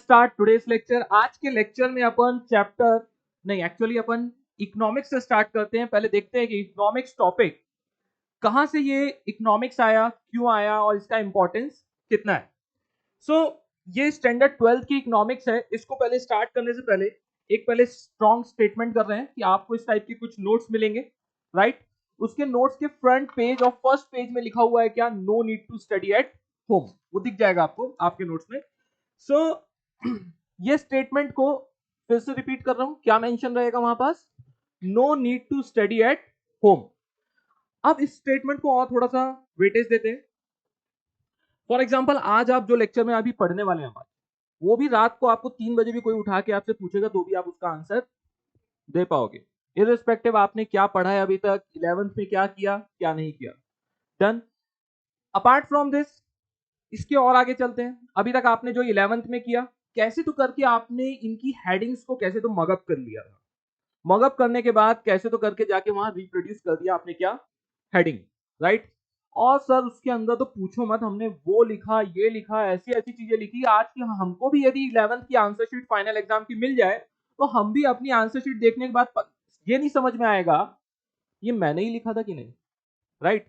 Start today's lecture. आज के lecture में अपन चैप्टर नहीं, एक्चुअली अपन इकोनॉमिक्स से स्टार्ट करते हैं। पहले देखते हैं कि इकोनॉमिक्स टॉपिक कहाँ से ये इकोनॉमिक्स आया, क्यों आया और इसका इंपॉर्टेंस कितना है। ये स्टैंडर्ड 12th की इकोनॉमिक्स है। इसको पहले स्टार्ट करने से पहले एक स्ट्रॉन्ग स्टेटमेंट कर रहे हैं कि आपको इस टाइप के कुछ नोट्स मिलेंगे, राइट। उसके नोट्स के फ्रंट पेज और फर्स्ट पेज में लिखा हुआ है क्या, no need to study at home. वो दिख जाएगा आपको आपके नोट्स में। ये स्टेटमेंट को फिर से रिपीट कर रहा हूं, क्या मेंशन रहेगा वहां पास, no need to study at home. अब इस स्टेटमेंट को और थोड़ा सा वेटेज देते हैं। फॉर एग्जाम्पल आज आप जो लेक्चर में अभी पढ़ने वाले हैं, वो भी रात को आपको 3 बजे भी कोई उठा के आपसे पूछेगा तो भी आप उसका आंसर दे पाओगे, इररिस्पेक्टिव आपने क्या पढ़ा है अभी तक, 11th में क्या किया क्या नहीं किया। डन। अपार्ट फ्रॉम दिस, इसके और आगे चलते हैं। अभी तक आपने जो 11th में किया, कैसे तो करके आपने इनकी हेडिंग्स को कैसे तो मगअप कर लिया था। मगअप करने के बाद कैसे तो करके जाके वहां रिप्रोड्यूस कर दिया आपने क्या, हेडिंग, राइट। और सर उसके अंदर तो पूछो मत, हमने वो लिखा ये लिखा ऐसी ऐसी चीजें लिखी आज की। हमको भी यदि 11th की आंसर शीट फाइनल एग्जाम की मिल जाए तो हम भी अपनी आंसर शीट देखने के बाद ये नहीं समझ में आएगा ये मैंने ही लिखा था कि नहीं, राइट।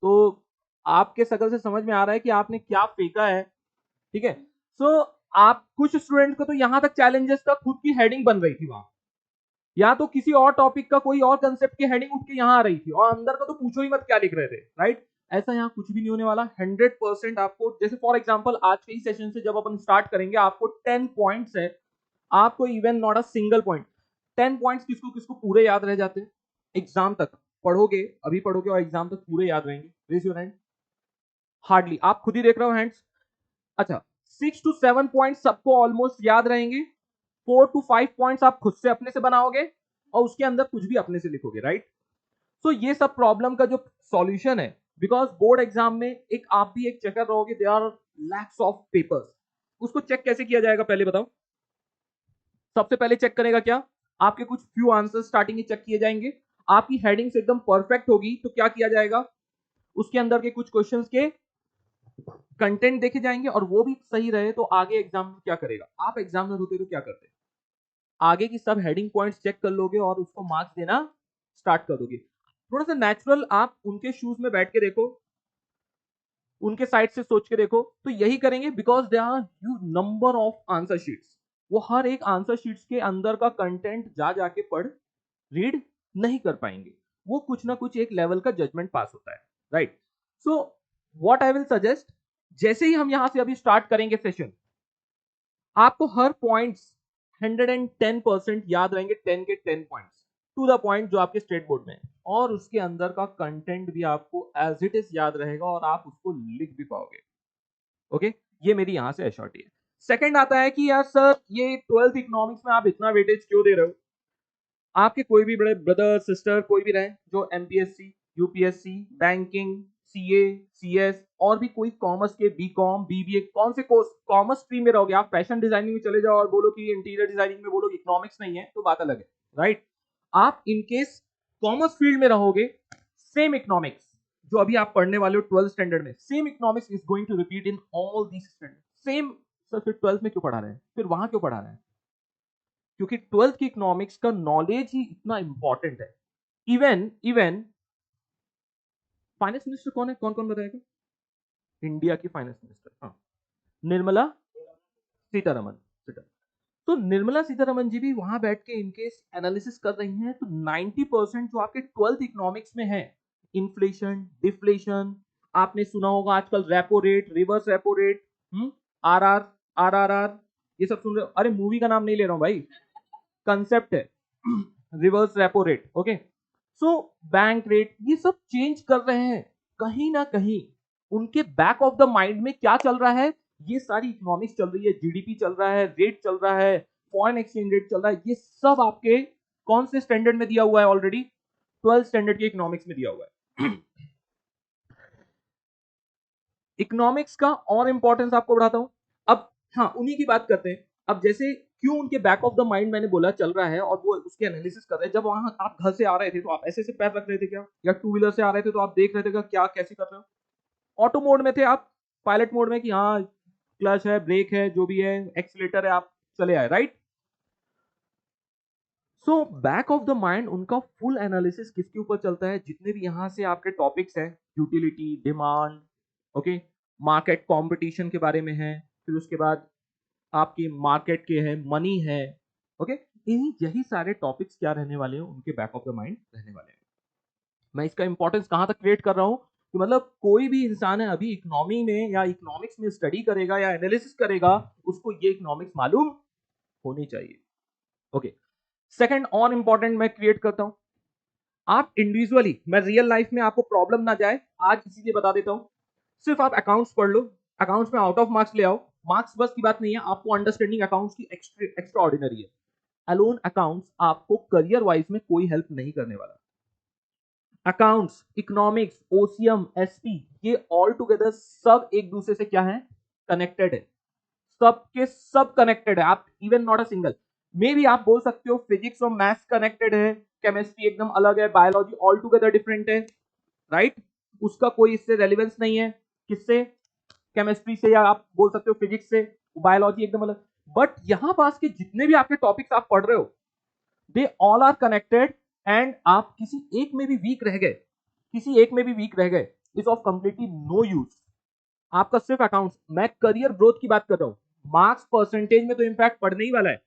तो आपके शकल से समझ में आ रहा है कि आपने क्या फेंका है, ठीक है। आप कुछ स्टूडेंट को तो यहां तक चैलेंजेस का खुद की हेडिंग बन रही थी वहां, या तो किसी और टॉपिक का कोई और कंसेप्ट की हेडिंग उठ के यहाँ आ रही थी और अंदर का तो पूछो ही मत क्या लिख रहे थे, राइट। ऐसा यहाँ कुछ भी नहीं होने वाला। 100% आपको, जैसे फॉर एग्जांपल आज के ही सेशन से जब अपन स्टार्ट करेंगे, आपको 10 पॉइंट्स है, आपको even not a single point, 10 points किसको किसको पूरे याद रह जाते हैं। एग्जाम तक पढ़ोगे, अभी पढ़ोगे और एग्जाम तक पूरे याद रहेंगे। Raise your hand. हार्डली, आप खुद ही देख रहे हो हैंड्स। अच्छा, 6 to 7 पॉइंट सबको ऑलमोस्ट याद रहेंगे। 4 to 5 पॉइंट्स आप खुद से अपने से बनाओगे और उसके अंदर कुछ भी अपने से लिखोगे, राइट। ये सब प्रॉब्लम का जो सॉल्यूशन है, बिकॉज बोर्ड एग्जाम में एक आप भी एक चेकर रहोगे, they are lakhs of papers. उसको चेक कैसे किया जाएगा पहले बताओ। सबसे पहले चेक करेगा क्या, आपके कुछ फ्यू आंसर स्टार्टिंग में चेक किए जाएंगे। आपकी हेडिंग्स एकदम परफेक्ट होगी तो क्या किया जाएगा, उसके अंदर के कुछ क्वेश्चंस के कंटेंट देखे जाएंगे और वो भी सही रहे तो आगे एग्जाम में क्या करेगा, आप एग्जामिनर होते तो क्या करते, आगे की सब हेडिंग पॉइंट्स चेक कर लोगे और उसको मार्क्स देना स्टार्ट कर दोगे। थोड़ा सा नेचुरल, आप उनके शूज में बैठ के देखो, उनके साइड से सोच के देखो, तो यही करेंगे। Because they are huge number of answer sheets, वो हर एक आंसर शीट्स के अंदर का कंटेंट जा जाके पढ़ रीड नहीं कर पाएंगे। वो कुछ ना कुछ एक लेवल का जजमेंट पास होता है, right. So what I will suggest, जैसे ही हम यहां से अभी स्टार्ट करेंगे सेशन, आपको हर पॉइंट्स 110% याद रहेंगे, 10 के 10 पॉइंट्स टू द पॉइंट जो आपके स्टेट बोर्ड में है, और उसके अंदर का कंटेंट भी आपको एज इट इज याद रहेगा और आप उसको लिख भी पाओगे। ओके, ये मेरी यहां से एश्योरिटी है। सेकंड आता है कि यार सर ये 12th इकोनॉमिक्स में आप इतना वेटेज क्यों दे रहे हो। आपके कोई भी बड़े ब्रदर सिस्टर कोई भी रहे जो MPSC, UPSC, banking, CA, CS और भी कोई कॉमर्स के बीकॉम, बीबीए, कौन से कोर्स कॉमर्स स्ट्रीम में रहोगे, आप फैशन डिजाइनिंग में चले जाओ और बोलो कि इंटीरियर डिजाइनिंग में बोलो इकोनॉमिक्स नहीं है तो बात अलग है, राइट। आप इनकेस कॉमर्स फील्ड में रहोगे, सेम इकोनॉमिक्स जो अभी आप पढ़ने वाले हो 12th स्टैंडर्ड में, same economics is going to repeat in all these standard same. Sir फिर 12th में क्यों पढ़ा रहे हैं, फिर वहां क्यों पढ़ा रहे हैं, क्योंकि 12th की इकोनॉमिक्स का नॉलेज ही इतना इंपॉर्टेंट है। इवन इवन फाइनेंस मिनिस्टर कौन है, कौन कौन बताएगा, इंडिया की फाइनेंस मिनिस्टर, हाँ, निर्मला सीतारमन। तो निर्मला सीतारमन जी भी वहां बैठ के इनकेस एनालिसिस कर रही हैं, तो 90% जो आपके 12th इकोनॉमिक्स में है, इन्फ्लेशन, डिफ्लेशन, आपने सुना होगा आजकल repo rate, reverse repo rate, RR, RRR, ये सब सुन रहे हो। अरे मूवी का नाम नहीं ले रहा हूं भाई, कंसेप्ट है reverse repo rate, okay. So bank rate, ये सब चेंज कर रहे हैं कहीं ना कहीं। उनके बैक ऑफ द माइंड में क्या चल रहा है, ये सारी इकोनॉमिक्स चल रही है, जीडीपी चल रहा है, रेट चल रहा है, फॉरेन एक्सचेंज रेट चल रहा है, ये सब आपके कौन से स्टैंडर्ड में दिया हुआ है, ऑलरेडी 12th स्टैंडर्ड के इकोनॉमिक्स में दिया हुआ है। इकोनॉमिक्स का और इंपॉर्टेंस आपको बढ़ाता हूं। अब हाँ, उन्हीं की बात करते हैं। अब जैसे क्यों उनके बैक ऑफ द माइंड मैंने बोला चल रहा है और वो उसके एनालिसिस कर रहे हैं। जब वहां आप घर से आ रहे थे तो आप ऐसे ऐसे पैर रख रहे थे क्या, या टू व्हीलर से आ रहे थे तो आप देख रहे थे क्या कैसे कर रहे हो, ऑटो मोड में थे आप, पायलट मोड में कि हाँ क्लच है, ब्रेक है, जो भी है, एक्सीलेटर है, आप चले आए, right? So back of the mind उनका फुल एनालिसिस किसके ऊपर चलता है? जितने भी यहाँ से आपके टॉपिक्स हैं, utility, demand, okay, market competition के बारे में है, फिर उसके बाद आपकी मार्केट के हैं, मनी है, ओके, यही सारे टॉपिक्स क्या रहने वाले हैं, उनके बैक ऑफ द माइंड रहने वाले हैं। मैं इसका इंपॉर्टेंस कहां तक क्रिएट कर रहा हूं कि मतलब कोई भी इंसान है अभी इकोनॉमी में या इकोनॉमिक्स में स्टडी करेगा या एनालिसिस करेगा, उसको ये इकोनॉमिक्स मालूम होनी चाहिए। ओके, सेकंड और इंपॉर्टेंट मैं क्रिएट करता हूं, आप इंडिविजुअली, मैं रियल लाइफ में आपको प्रॉब्लम ना जाए आज इसीलिए बता देता हूं, सिर्फ आप अकाउंट्स पढ़ लो, अकाउंट्स में आउट ऑफ मार्क्स ले आओ, मार्क्स बस की बात नहीं है, आपको अंडरस्टैंडिंग अकाउंट्स की एक्स्ट्रा ऑर्डिनरी है। अलोन अकाउंट्स आपको करियर वाइज में कोई हेल्प नहीं करने वाला। अकाउंट्स, इकोनॉमिक्स, ओसीएम, एसपी, ये ऑल टुगेदर सब एक दूसरे से क्या है? कनेक्टेड है, सबके सब कनेक्टेड है। आप इवन नॉट अ सिंगल, मे भी आप बोल सकते हो फिजिक्स और मैथ्स कनेक्टेड है, केमिस्ट्री एकदम अलग है, बायोलॉजी ऑल टुगेदर डिफरेंट है, राइट? उसका कोई इससे रेलिवेंस नहीं है, किससे? केमिस्ट्री से, या आप बोल सकते हो फिजिक्स से, बायोलॉजी एकदम अलग। बट यहां पास के जितने भी आपके टॉपिक्स आप पढ़ रहे हो, they all are connected, and आप किसी एक में भी वीक रह गए, किसी एक में भी वीक रह गए, is of completely no use. आपका सिर्फ अकाउंट्स, मैं करियर ग्रोथ की बात कर रहा हूं, मार्क्स परसेंटेज में तो इंपैक्ट पड़ने ही वाला है,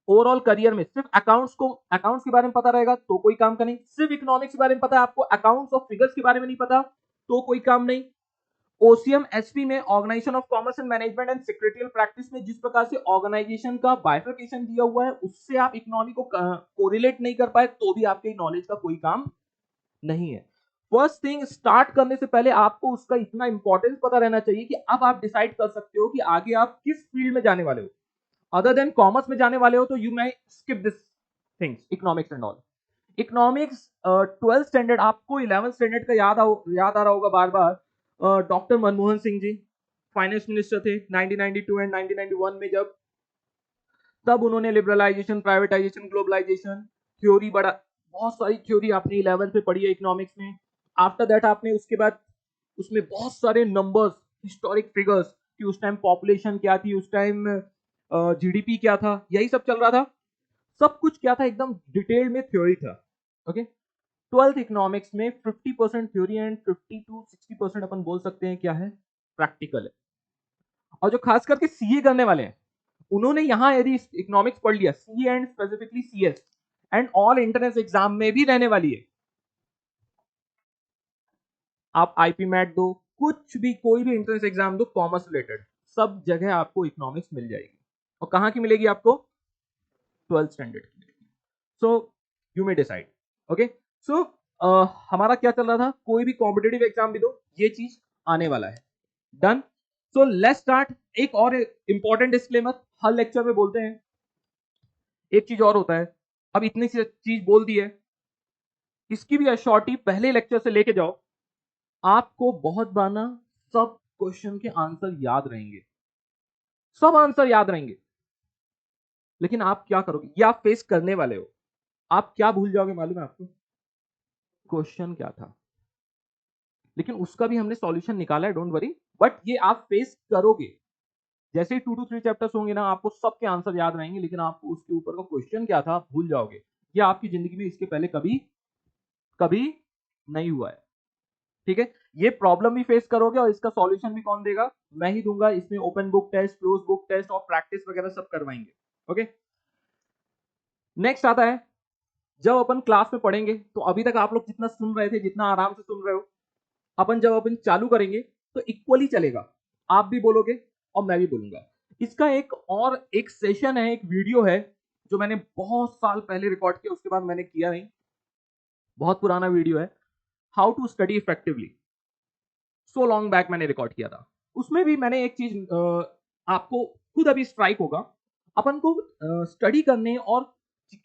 ओवरऑल करियर में सिर्फ अकाउंट्स को, अकाउंट्स के बारे में पता रहेगा तो कोई काम का नहीं, सिर्फ इकोनॉमिक्स के बारे में पता है आपको, अकाउंट्स और फिगर्स के बारे में नहीं पता तो कोई काम नहीं। ओसीएम एसपी में organisation of commerce and management and secretarial practice में जिस प्रकार से ऑर्गेनाइजेशन का बाइफर्केशन दिया हुआ है, उससे आप इकोनॉमी को कोरिलेट नहीं कर पाए तो भी आपके नॉलेज का कोई काम नहीं है। फर्स्ट थिंग, स्टार्ट करने से पहले आपको उसका इतना इंपॉर्टेंस पता रहना चाहिए कि अब आप डिसाइड कर सकते हो कि आगे आप किस फील्ड में जाने वाले हो। अदर देन कॉमर्स में जाने वाले हो तो you may skip this things, economics and all. Economics 12th standard, आपको 11th स्टैंडर्ड का याद आ रहा होगा बार बार, doctor Manmohan Singh ji finance minister थे 1992 एंड 1991 में, जब तब उन्होंने लिबरलाइजेशन, प्राइवेटाइजेशन, ग्लोबलाइजेशन थ्योरी, बड़ा बहुत सारी थ्योरी आपने 11th में पढ़ी है इकोनॉमिक्स में। आफ्टर दैट आपने उसके बाद उसमें बहुत सारे नंबर्स, हिस्टोरिक फिगर्स कि उस टाइम पॉपुलेशन क्या थी, उस टाइम जीडीपी क्या था, यही सब चल रहा था, सब कुछ क्या था, एकदम डिटेल में थ्योरी था। ओके, 12th इकोनॉमिक्स में 50% थ्योरी एंड 50 to 60% अपन बोल सकते हैं क्या है, प्रैक्टिकल है। और जो खास करके सीए करने वाले हैं, उन्होंने यहां यदि इकोनॉमिक्स पढ़ लिया, CA and specifically CS and all entrance exam में भी रहने वाली है, आप आईपी मैट दो, कुछ भी, कोई भी एंट्रेंस एग्जाम दो कॉमर्स रिलेटेड, सब जगह आपको इकोनॉमिक्स मिल जाएगी। और कहां की मिलेगी आपको? 12th स्टैंडर्ड की मिलेगी। So you may decide. Okay, so हमारा क्या चल रहा था, कोई भी कॉम्पिटेटिव एग्जाम भी दो, ये चीज आने वाला है। डन। So let's start. एक और इंपॉर्टेंट डिस्क्लेमर हर लेक्चर में बोलते हैं, एक चीज और होता है, अब इतनी सी चीज बोल दी है, इसकी भी अश्योरिटी पहले लेक्चर से लेके जाओ, आपको बहुत बार ना सब क्वेश्चन के आंसर याद रहेंगे, सब आंसर याद रहेंगे, लेकिन आप क्या करोगे, ये आप फेस करने वाले हो, आप क्या भूल जाओगे मालूम है आपको? क्वेश्चन क्या था, लेकिन उसका भी हमने सॉल्यूशन निकाला है, डोंट वरी, बट ये आप फेस करोगे। जैसे ही 2 to 3 चैप्टर्स होंगे ना, आपको सबके आंसर याद रहेंगे, लेकिन आपको उसके ऊपर का क्वेश्चन क्या था भूल जाओगे। ये आपकी जिंदगी में इसके पहले कभी कभी नहीं हुआ है, ठीक है? ये प्रॉब्लम भी फेस करोगे और इसका सॉल्यूशन भी कौन देगा? मैं ही दूंगा। इसमें open book test, close book test और प्रैक्टिस वगैरह सब करवाएंगे। ओके, नेक्स्ट आता है, जब अपन क्लास में पढ़ेंगे तो अभी तक आप लोग जितना सुन रहे थे, जितना आराम से सुन रहे हो, अपन चालू करेंगे तो इक्वली चलेगा, आप भी बोलोगे और मैं भी बोलूंगा। इसका एक सेशन है, एक वीडियो है जो मैंने बहुत साल पहले रिकॉर्ड किया, उसके बाद मैंने किया नहीं, बहुत पुराना वीडियो है, how to study effectively, so long back मैंने रिकॉर्ड किया था। उसमें भी मैंने एक चीज आपको खुद अभी स्ट्राइक होगा, अपन को स्टडी करने और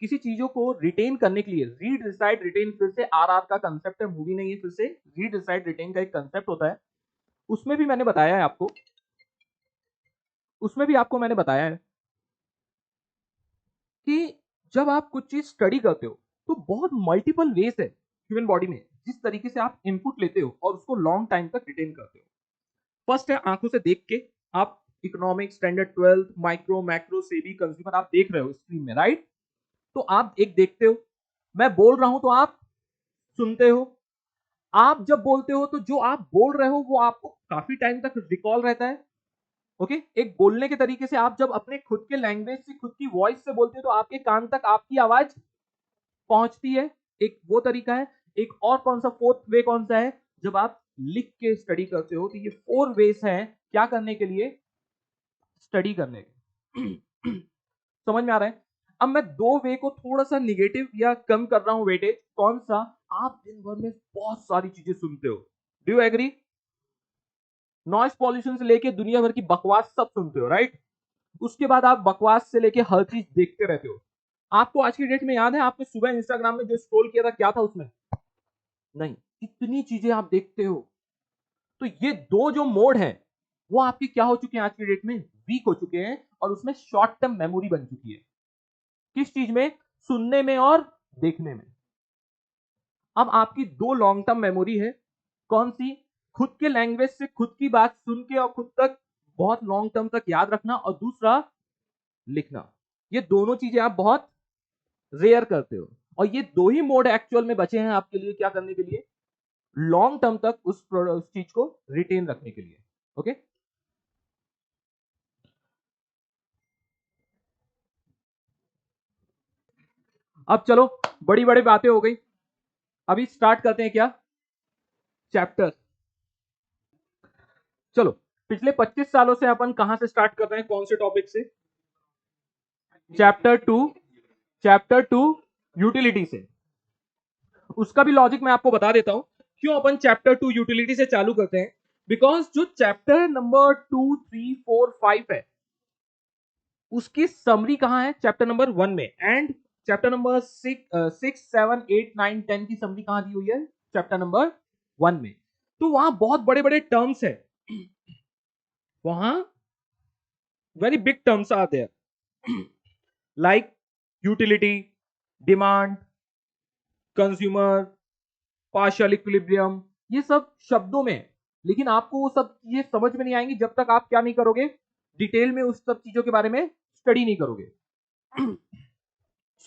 किसी चीजों को रिटेन करने के लिए, रीड रिसाइट रिटेन, फिर से आरआर का कंसेप्ट है, मूवी नहीं है, फिर से रीड रिसाइट रिटेन का एक कंसेप्ट होता है, उसमें भी मैंने बताया है आपको, उसमें भी आपको मैंने बताया है कि जब आप कुछ चीज स्टडी करते हो तो बहुत मल्टीपल वेज है ह्यूमन बॉडी में जिस तरीके से आप इनपुट लेते हो और उसको लॉन्ग टाइम तक रिटेन करते हो। फर्स्ट है आंखों से देख के आप economic standard 12, micro macro SEBI consumer आप देख रहे हो स्क्रीन में, राइट? तो आप एक देखते हो, मैं बोल रहा हूं तो आप सुनते हो। आप जब बोलते हो तो जो आप बोल रहे हो वो आपको काफी टाइम तक रिकॉल रहता है। ओके, एक बोलने के तरीके से आप जब अपने खुद के लैंग्वेज से, खुद की वॉइस से बोलते हो तो आपके कान तक आपकी आवाज पहुंचती है, एक वो तरीका है। एक और कौन सा फोर्थ वे कौन सा है? जब आप लिख के स्टडी करते हो, तो ये 4 वेज हैं क्या करने के लिए? स्टडी करने के। समझ में आ रहा है? अब मैं 2 वे को थोड़ा सा निगेटिव या कम कर रहा हूं वेटेज। कौन सा? आप दिन भर में बहुत सारी चीजें सुनते हो, do you agree? Noise pollution से लेके दुनिया भर की बकवास सब सुनते हो, राइट? उसके बाद आप बकवास से लेके हर चीज देखते रहते हो। आपको आज की डेट में याद है आपने सुबह इंस्टाग्राम में जो स्क्रॉल किया था, क्या था उसमें? नहीं, इतनी चीजें आप देखते हो। तो ये 2 जो मोड हैं वो आपकी क्या हो चुके हैं आज की डेट में? वीक हो चुके हैं, और उसमें शॉर्ट टर्म मेमोरी बन चुकी है। किस चीज में? सुनने में और देखने में। अब आपकी 2 लॉन्ग टर्म मेमोरी है। कौन सी? खुद के लैंग्वेज से खुद की बात सुन के और खुद तक बहुत लॉन्ग टर्म तक याद रखना, और दूसरा लिखना। ये दोनों चीजें आप बहुत रेयर करते हो, और ये 2 ही मोड एक्चुअल में बचे हैं आपके लिए क्या करने के लिए? लॉन्ग टर्म तक उस चीज को रिटेन रखने के लिए। ओके, अब चलो, बड़ी बड़ी बातें हो गई, अभी स्टार्ट करते हैं क्या? चैप्टर। चलो, पिछले 25 सालों से अपन कहां से स्टार्ट कर रहे हैं, कौन से टॉपिक से? चैप्टर 2, चैप्टर 2 यूटिलिटी से। उसका भी लॉजिक मैं आपको बता देता हूं क्यों अपन चैप्टर 2 यूटिलिटी से चालू करते हैं। बिकॉज जो चैप्टर नंबर 2, 3, 4, 5 है, उसकी समरी कहां है? चैप्टर नंबर 1 में। एंड चैप्टर नंबर 6, 7, 8, 9, 10 की समरी कहां दी हुई है? चैप्टर नंबर 1 में। तो वहां बहुत बड़े बड़े टर्म्स है, वहां very big terms are there, like utility, demand, consumer, partial equilibrium, ये सब शब्दों में। लेकिन आपको वो सब चीजें समझ में नहीं आएंगी जब तक आप क्या नहीं करोगे? डिटेल में उस सब चीजों के बारे में स्टडी नहीं करोगे।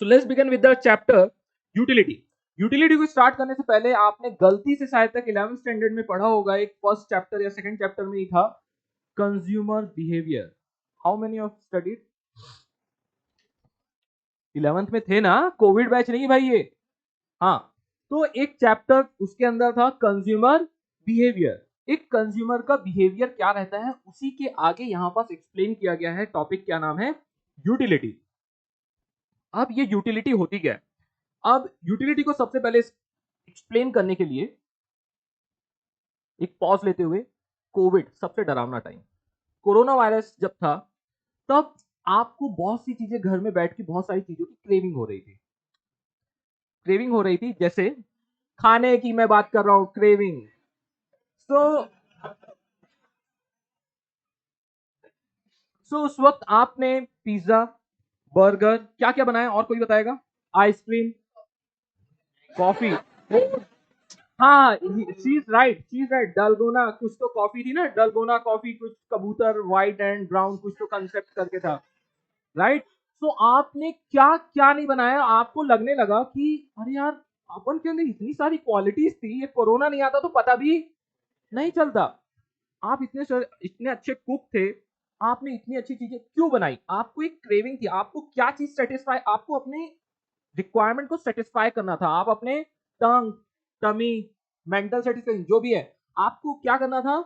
So let's begin with the chapter utility. Utility को स्टार्ट करने से पहले आपने गलती से शायद तक 11th स्टैंडर्ड में पढ़ा होगा, एक फर्स्ट चैप्टर या सेकंड चैप्टर में ही था, consumer behaviour. How many of studied? 11th में थे ना, कोविड बैच नहीं भाई ये। हाँ, तो एक चैप्टर उसके अंदर था कंज्यूमर बिहेवियर। एक कंज्यूमर का बिहेवियर क्या रहता है, उसी के आगे यहां पास एक्सप्लेन किया गया है। टॉपिक क्या नाम है? यूटिलिटी। अब ये यूटिलिटी होती क्या है? अब यूटिलिटी को सबसे पहले एक्सप्लेन करने के लिए एक पॉज लेते हुए, कोविड सबसे डरावना टाइम, कोरोना वायरस जब था, तब आपको बहुत सी चीजें घर में बैठ के बहुत सारी चीजों की क्रेविंग हो रही थी। क्रेविंग हो रही थी, जैसे खाने की मैं बात कर रहा हूं, क्रेविंग। सो उस वक्त आपने पिज्जा, बर्गर, क्या क्या बनाया, और कोई बताएगा? Ice cream, coffee. हाँ, she is right, she is right. Dalgona कुछ तो कॉफी थी ना, डलगोना कॉफी, कुछ कबूतर व्हाइट एंड ब्राउन कुछ तो कंसेप्ट करके था, राइट? तो आपने क्या क्या नहीं बनाया, आपको लगने लगा कि अरे यार, अपन के अंदर इतनी सारी क्वालिटीज थी, ये कोरोना नहीं आता तो पता भी नहीं चलता। आप इतने अच्छे कुक थे, आपने इतनी अच्छी चीजें क्यों बनाई? आपको एक क्रेविंग थी, आपको क्या चीज सेटिस्फाई, आपको अपने रिक्वायरमेंट को सेटिस्फाई करना था। आप अपने टंग, टमी, मेंटल सेटिस्फेक्शन जो भी है, आपको क्या करना था?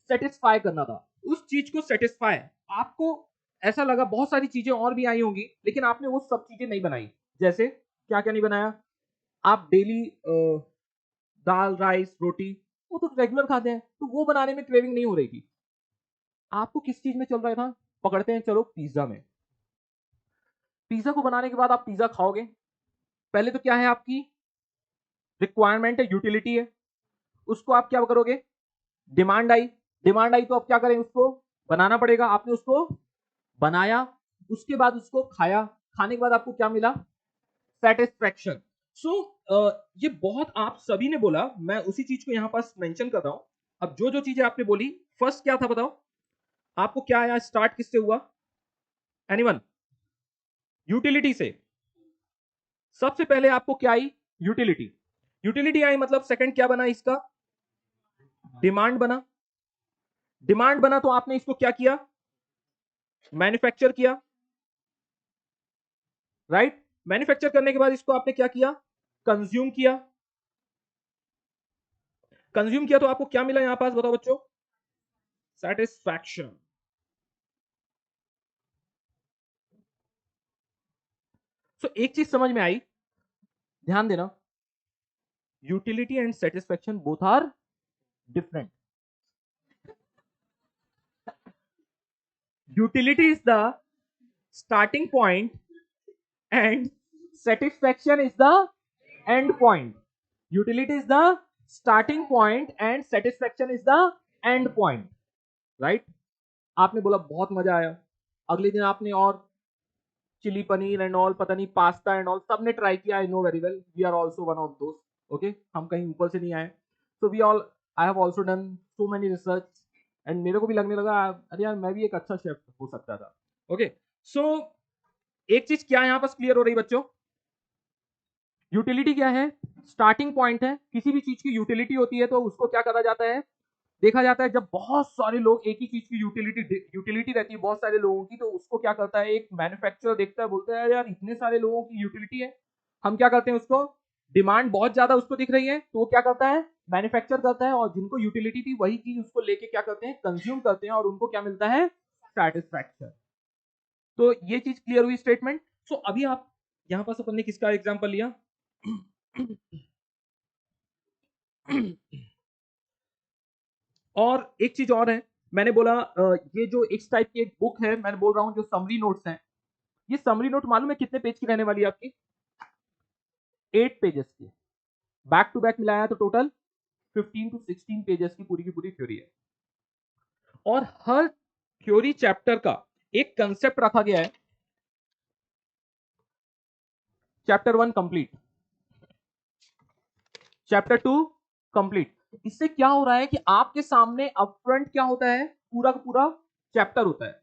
सेटिस्फाई करना था। उस चीज को सेटिस्फाई, आपको ऐसा लगा बहुत सारी चीजें और भी आई होंगी, लेकिन आपने वो सब चीजें नहीं बनाई। जैसे क्या क्या नहीं बनाया? आप डेली दाल, राइस, रोटी, वो तो रेगुलर खाते हैं, तो वो बनाने में क्रेविंग नहीं हो रही थी। आपको किस चीज में चल रहा था? पकड़ते हैं चलो पिज्जा में। पिज्जा को बनाने के बाद आप पिज्जा खाओगे, पहले तो क्या है आपकी रिक्वायरमेंट है, यूटिलिटी है। उसको आप क्या करोगे? डिमांड आई, डिमांड आई तो अब क्या करें? उसको बनाना पड़ेगा। आपने उसको बनाया, उसके बाद उसको खाया, खाने के बाद आपको क्या मिला? सेटिस्फैक्शन। सो ये बहुत आप सभी ने बोला, मैं उसी चीज को यहां पास मेंशन कर रहा हूं। अब जो जो चीजें आपने बोली, फर्स्ट क्या था बताओ? आपको क्या आया, स्टार्ट किससे हुआ, एनीवन? यूटिलिटी से। सबसे पहले आपको क्या आई, यूटिलिटी। यूटिलिटी आई मतलब सेकंड क्या बना इसका, डिमांड बना। डिमांड बना तो आपने इसको क्या किया, मैन्युफैक्चर किया, राइट। मैन्युफैक्चर करने के बाद इसको आपने क्या किया, कंज्यूम किया। कंज्यूम किया तो आपको क्या मिला यहां पास, बताओ बच्चों, सेटिस्फैक्शन। सो एक चीज समझ में आई, ध्यान देना, utility and satisfaction both are different. Utility is the starting point and satisfaction is the end point. Utility is the starting point and satisfaction is the end point, right? आपने बोला बहुत मजा आया, अगले दिन आपने और चिली पनीर एंड ऑल, पता नहीं पास्ता एंड ऑल, सबने ट्राई किया। I know very well, we are also one of those, okay, हम कहीं ऊपर से नहीं आए। So we all, I have also done so many research and मेरे को भी लगने लगा अरे यार मैं भी एक अच्छा शेफ हो सकता था, ओके। सो एक चीज क्या यहां पर क्लियर हो रही बच्चों, यूटिलिटी क्या है, स्टार्टिंग पॉइंट है। किसी भी चीज की यूटिलिटी होती है तो उसको क्या करा जाता है, देखा जाता है। जब बहुत सारे लोग एक ही चीज की यूटिलिटी रहती है बहुत सारे लोगों की, तो उसको क्या करता है, एक मैन्युफैक्चरर देखता है, बोलता है यार इतने सारे लोगों की यूटिलिटी है, हम क्या करते हैं, उसको डिमांड बहुत ज्यादा उसको दिख रही है, तो वो क्या करता है, मैन्युफैक्चर करता है, और जिनको यूटिलिटी थी वही चीज उसको लेके क्या करते हैं, कंज्यूम करते हैं, और उनको क्या मिलता है, सेटिस्फैक्शन। तो ये चीज क्लियर हुई स्टेटमेंट। सो अभी आप यहां पर अपन ने किसका एग्जाम्पल लिया और एक चीज और है, मैंने बोला ये जो इस टाइप की एक बुक है, मैं बोल रहा हूँ जो समरी नोट्स हैं, ये समरी नोट मालूम है कितने पेज की रहने वाली है आपकी, 8 पेजेस की। बैक टू बैक मिलाया तो टोटल 15 to 16 पेजेस की पूरी थ्योरी है। और हर थ्योरी चैप्टर का एक कंसेप्ट रखा गया है। Chapter 1 complete, chapter 2 complete. इससे क्या हो रहा है कि आपके सामने अपफ्रंट क्या होता है, पूरा का पूरा चैप्टर होता है।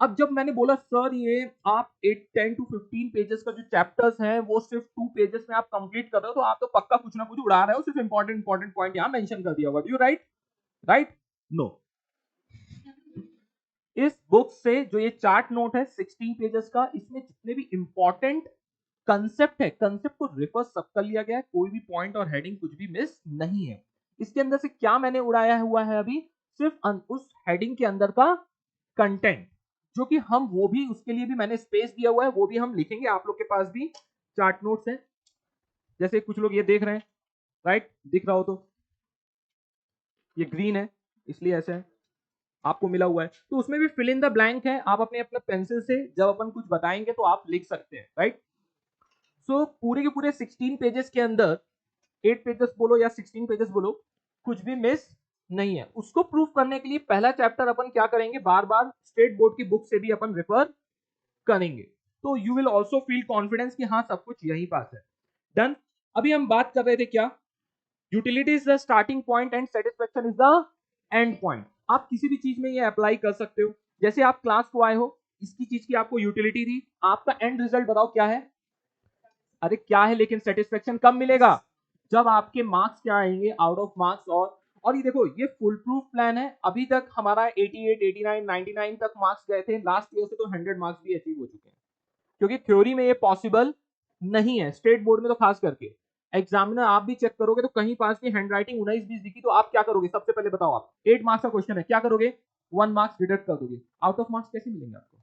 अब जब मैंने बोला सर ये आप 10 to 15 पेजेस का जो चैप्टर्स हैं वो सिर्फ 2 पेजेस में आप कंप्लीट कर रहे हो, तो आप तो पक्का कुछ ना कुछ उड़ा रहे हो, सिर्फ इंपॉर्टेंट पॉइंट यहां मेंशन कर दिया, what you write, right? No, इस बुक से जो ये चार्ट नोट है 16 पेजेस का, इसमें जितने भी इंपॉर्टेंट कंसेप्ट है, कंसेप्ट को रिफर सब कर लिया गया है, कोई भी पॉइंट और हेडिंग कुछ भी मिस नहीं है। इसके अंदर से क्या मैंने उड़ाया हुआ है अभी, सिर्फ उस हेडिंग के अंदर का कंटेंट, जो कि हम वो भी उसके लिए भी मैंने स्पेस दिया हुआ है, वो भी हम लिखेंगे। आप लोग के पास भी चार्ट नोट्स हैं, जैसे कुछ लोग ये देख रहे हैं, राइट, दिख रहा हो तो, ये ग्रीन है इसलिए ऐसे है, आपको मिला हुआ है, तो उसमें भी फिल इन द ब्लैंक है। आप अपने अपने पेंसिल से जब अपन कुछ बताएंगे तो आप लिख सकते हैं, राइट। सो पूरे के पूरे 16 पेजेस के अंदर, 8 पेजेस बोलो या 16 पेजेस बोलो, कुछ भी मिस नहीं है। उसको प्रूव करने के लिए पहला चैप्टर अपन क्या करेंगे, बार बार स्टेट बोर्ड की बुक से भी अपन रेफर करेंगे, तो you will also feel confidence कि हाँ सब कुछ यही पास है। डन। अभी हम बात कर रहे थे क्या, utility is the starting point and satisfaction is the end point. आप किसी भी चीज में ये अप्लाई कर सकते हो। जैसे आप क्लास को आए हो, इसकी चीज की आपको यूटिलिटी थी, आपका एंड रिजल्ट बताओ क्या है, अरे क्या है, लेकिन सेटिस्फेक्शन कब मिलेगा, जब आपके मार्क्स क्या आएंगे, आउट ऑफ मार्क्स। और ये देखो ये फुल प्रूफ प्लान है, अभी तक हमारा 88, 89, 99 तक मार्क्स गए थे, लास्ट ईयर से तो 100 मार्क्स भी अचीव हो चुके हैं, क्योंकि थ्योरी में ये पॉसिबल नहीं है, स्टेट बोर्ड में तो खास करके। एग्जामिनर आप भी चेक करोगे तो कहीं पास की हैंडराइटिंग 19-20 दिखी, तो आप क्या करोगे, सबसे पहले बताओ, आप 8 मार्क्स का क्वेश्चन है, क्या करोगे, 1 मार्क्स डिडक्ट कर दोगे, आउट ऑफ मार्क्स कैसे मिलेंगे आपको।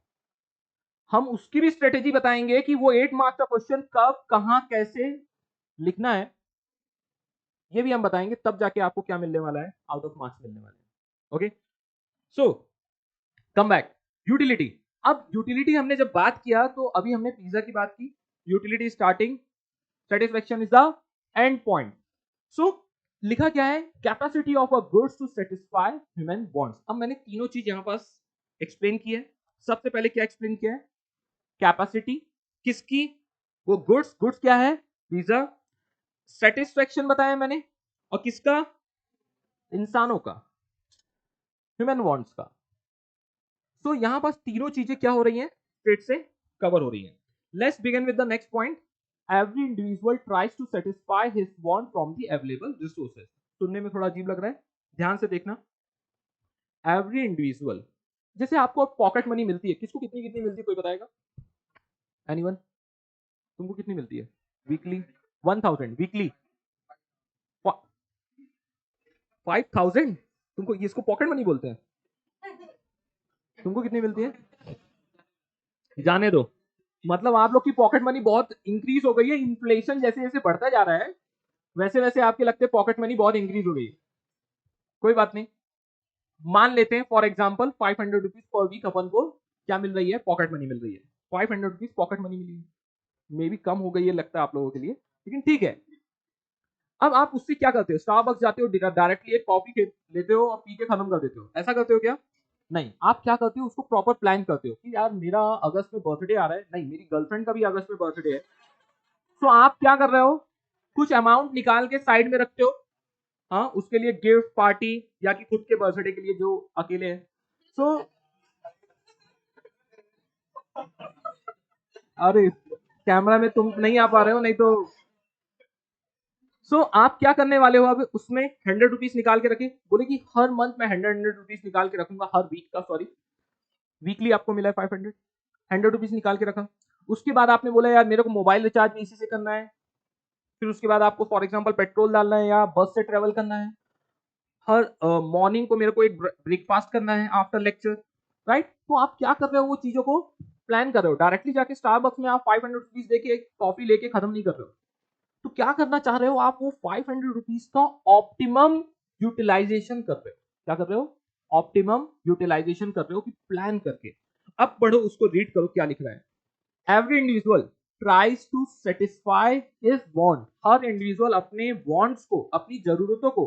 हम उसकी भी स्ट्रेटेजी बताएंगे कि वो 8 मार्क्स का क्वेश्चन कब कहां कैसे लिखना है, ये भी हम बताएंगे, तब जाके आपको क्या मिलने वाला है, आउट ऑफ मार्क्स मिलने वाले हैं। ओके, सो कम बैक, यूटिलिटी। अब यूटिलिटी हमने जब बात किया तो अभी हमने पिज्जा की बात की, utility starting, satisfaction is the end point. So लिखा क्या है, capacity of a goods to satisfy human wants. अब मैंने तीनों चीज यहां पास एक्सप्लेन की है। सबसे पहले क्या एक्सप्लेन किया है, कैपेसिटी किसकी, वो गुड्स, गुड्स क्या है, पिज्जा। सेटिस्फैक्शन बताया मैंने, और किसका, इंसानों का, ह्यूमन वांट्स का। सो यहाँ पास तीनों चीजें क्या हो रही हैं, स्टेट से कवर हो रही हैं. Let's begin with the next point. Every individual tries to satisfy his want from the available resources. सुनने में थोड़ा अजीब लग रहा है, ध्यान से देखना. एवरी इंडिविजुअल, जैसे आपको पॉकेट मनी मिलती है, किसको कितनी कितनी मिलती है कोई बताएगा? एनीवन? तुमको कितनी मिलती है वीकली? 1000 वीकली. 5000? तुमको इसको पॉकेट मनी बोलते हैं? तुमको कितनी मिलती है? जाने दो. मतलब आप लोग की पॉकेट मनी बहुत इंक्रीज हो गई है. इन्फ्लेशन जैसे जैसे बढ़ता जा रहा है वैसे वैसे आपके लगते पॉकेट मनी बहुत इंक्रीज हो गई है. कोई बात नहीं, मान लेते हैं for example 500 rupees per week अपन को क्या मिल रही है, पॉकेट मनी मिल रही है. 500 रुपीज पॉकेट मनी मिली है. मे भी कम हो गई है लगता है आप लोगों के लिए, लेकिन ठीक है. अब आप उससे क्या करते हो? स्टारबक्स जाते हो, डायरेक्टली एक कॉफी लेते हो और पी के खत्म कर देते हो, ऐसा करते हो क्या? नहीं. आप क्या करते हो, उसको प्रॉपर प्लान करते हो कि यार मेरा अगस्त में बर्थडे आ रहा है, नहीं मेरी गर्लफ्रेंड का भी अगस्त में बर्थडे है. तो आप क्या कर रहे हो, कुछ अमाउंट निकाल के साइड में रखते हो, हाँ, उसके लिए गिफ्ट पार्टी या कि खुद के बर्थडे के लिए जो अकेले है. सो अरे कैमरा में तुम नहीं आ पा रहे हो, नहीं तो. आप क्या करने वाले हो, अब उसमें 100 रुपीज निकाल के रखे, बोले कि हर मंथ में 100 रुपीज निकाल के रखूंगा, हर वीक का, सॉरी वीकली आपको मिला है 500, 100 रुपीज निकाल के रखा. उसके बाद आपने बोला यार मेरे को मोबाइल रिचार्ज भी इसी से करना है. फिर उसके बाद आपको फॉर एग्जांपल पेट्रोल डालना है या बस से ट्रेवल करना है. हर मॉर्निंग को मेरे को एक ब्रेकफास्ट करना है आफ्टर लेक्चर, राइट. तो आप क्या कर रहे हो, वो चीजों को प्लान कर रहे हो. डायरेक्टली जाके स्टारबक्स में आप 500 रुपीज देके एक कॉफी लेके खत्म नहीं कर रहे हो. तो क्या करना चाह रहे हो आप, वो 500 रुपीज का ऑप्टिमम यूटिलाइजेशन कर रहे हो. क्या कर रहे हो? ऑप्टिमम यूटिलाइजेशन कर रहे हो कि प्लान करके. अब पढ़ो, उसको रीड करो क्या लिख रहा है. Every individual tries to satisfy his want. हर इंडिविजुअल अपने वांट्स को, अपनी जरूरतों को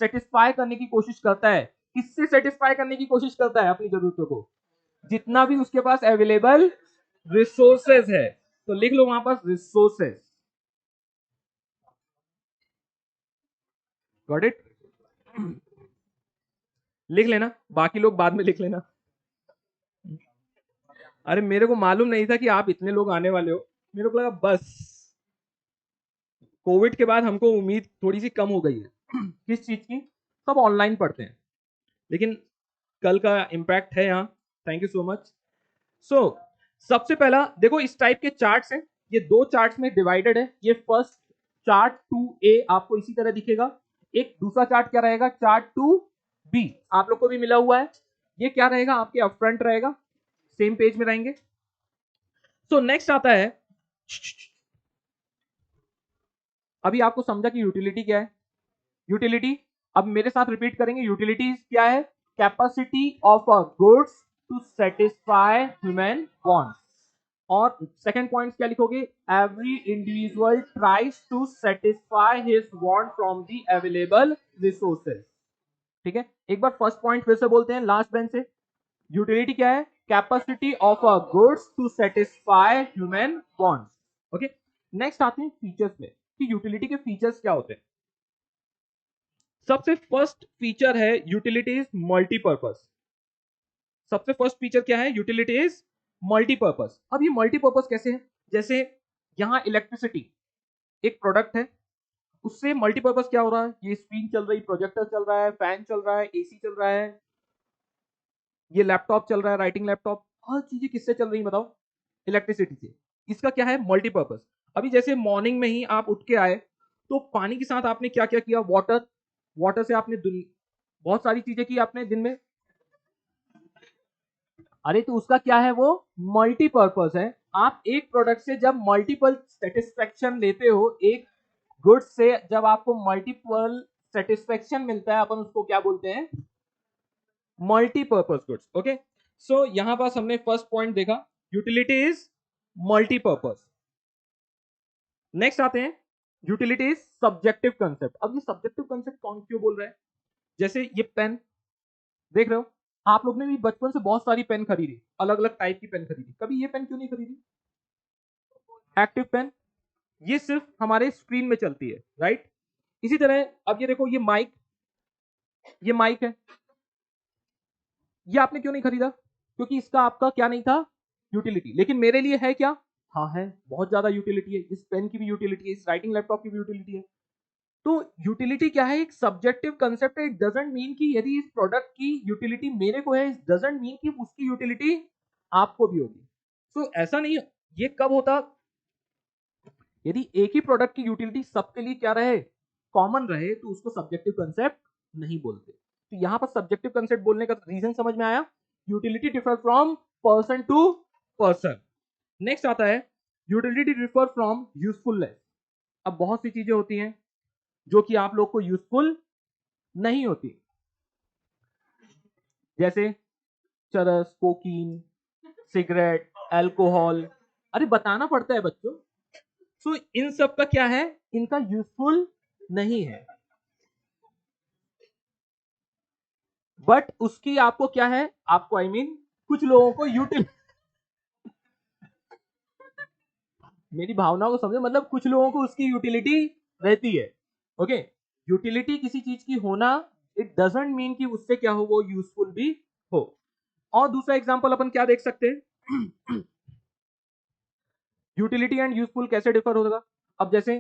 सेटिस्फाई करने की कोशिश करता है. किससे सेटिस्फाई करने की कोशिश करता है? अपनी जरूरतों को, जितना भी उसके पास अवेलेबल रिसोर्सेज है. तो लिख लो वहां पास रिसोर्सेज. Got it? लिख लेना, बाकी लोग बाद में लिख लेना. अरे मेरे को मालूम नहीं था कि आप इतने लोग आने वाले हो. मेरे को लगा बस कोविड के बाद हमको उम्मीद थोड़ी सी कम हो गई है. किस चीज की? सब ऑनलाइन पढ़ते हैं, लेकिन कल का इम्पैक्ट है यहाँ. Thank you so much. So सबसे पहला देखो, इस टाइप के चार्ट्स हैं, ये दो चार्ट्स में डिवाइडेड है. ये फर्स्ट चार्ट 2A आपको इसी तरह दिखेगा. एक दूसरा चार्ट क्या रहेगा, चार्ट 2B आप लोग को भी मिला हुआ है. ये क्या रहेगा, आपके अपफ्रंट रहेगा, सेम पेज में रहेंगे. सो नेक्स्ट आता है, अभी आपको समझा कि यूटिलिटी क्या है. यूटिलिटी, अब मेरे साथ रिपीट करेंगे. यूटिलिटी क्या है? Capacity of a goods to satisfy human wants. और सेकंड पॉइंट क्या लिखोगे? Every individual tries to satisfy his want from the available resources. ठीक है, एक बार फर्स्ट पॉइंट फिर से बोलते हैं लास्ट बेंच से. यूटिलिटी क्या है? Capacity of a goods to satisfy human wants. Okay, next आते हैं फीचर्स में कि यूटिलिटी के फीचर्स क्या होते हैं. सबसे फर्स्ट फीचर है यूटिलिटी इज मल्टीपर्पज. सबसे फर्स्ट फीचर क्या है? Utility is multipurpose. अब ये मल्टीपर्पज कैसे है? जैसे यहां इलेक्ट्रिसिटी एक प्रोडक्ट है, उससे मल्टीपर्पज क्या हो रहा है? ये स्क्रीन चल रही, प्रोजेक्टर चल रहा है, फैन चल रहा है, एसी चल रहा है, ये लैपटॉप चल रहा है, राइटिंग लैपटॉप, हर चीजें किससे चल रही है बताओ? इलेक्ट्रिसिटी से. इसका क्या है? मल्टीपर्पज. अभी जैसे मॉर्निंग में ही आप उठ के आए तो पानी के साथ आपने क्या क्या किया? वाटर. वाटर से आपने बहुत सारी चीजें की आपने दिन में. अरे तो उसका क्या है? वो मल्टीपर्पज है. आप एक प्रोडक्ट से जब मल्टीपल सेटिस्फेक्शन लेते हो, एक गुड्स से जब आपको मल्टीपल सेटिस्फेक्शन मिलता है, अपन उसको क्या बोलते हैं? Multipurpose goods. ओके, सो यहां पास हमने फर्स्ट पॉइंट देखा, यूटिलिटी इज मल्टीपर्पज. नेक्स्ट आते हैं, यूटिलिटी इज सब्जेक्टिव कंसेप्ट. अब ये सब्जेक्टिव कंसेप्ट कौन क्यों बोल रहा है? जैसे ये पेन देख रहे हो, आप लोग ने भी बचपन से बहुत सारी पेन खरीदी, अलग अलग टाइप की पेन खरीदी, कभी ये पेन क्यों नहीं खरीदी? एक्टिव पेन, ये सिर्फ हमारे स्क्रीन में चलती है, राइट. इसी तरह अब ये देखो, ये माइक, ये माइक है, ये आपने क्यों नहीं खरीदा? क्योंकि इसका आपका क्या नहीं था, यूटिलिटी। लेकिन मेरे लिए है क्या, हाँ है, बहुत ज्यादा यूटिलिटी है। इस पेन की भी यूटिलिटी है, इस राइटिंग लैपटॉप की भी यूटिलिटी है। तो यूटिलिटी क्या है, एक सब्जेक्टिव कंसेप्ट है। इट डजंट मीन कि यदि इस प्रोडक्ट की यूटिलिटी मेरे को है, इट डजंट मीन कि उसकी यूटिलिटी आपको भी होगी। तो ऐसा नहीं, ये कब होता, यदि एक ही प्रोडक्ट की यूटिलिटी सबके लिए क्या रहे, कॉमन रहे, तो उसको सब्जेक्टिव कंसेप्ट नहीं बोलते। तो यहां पर सब्जेक्टिव कंसेप्ट बोलने का रीजन समझ में आया, utility differ from person to person. Next आता है यूटिलिटी डिफर फ्रॉम यूजफुलनेस। अब बहुत सी चीजें होती हैं जो कि आप लोग को यूजफुल नहीं होती, जैसे चरस, कोकीन, सिगरेट, अल्कोहल। अरे बताना पड़ता है बच्चों। सो इन सब का क्या है, इनका यूजफुल नहीं है, बट उसकी आपको क्या है, आपको आई मीन कुछ लोगों को यूटिल मेरी भावनाओं को समझो, मतलब कुछ लोगों को उसकी यूटिलिटी रहती है। ओके, यूटिलिटी किसी चीज की होना, इट डजंट मीन कि उससे क्या हो, वो यूजफुल भी हो। और दूसरा एग्जांपल अपन क्या देख सकते हैं, यूटिलिटी एंड यूजफुल कैसे डिफर होगा। अब जैसे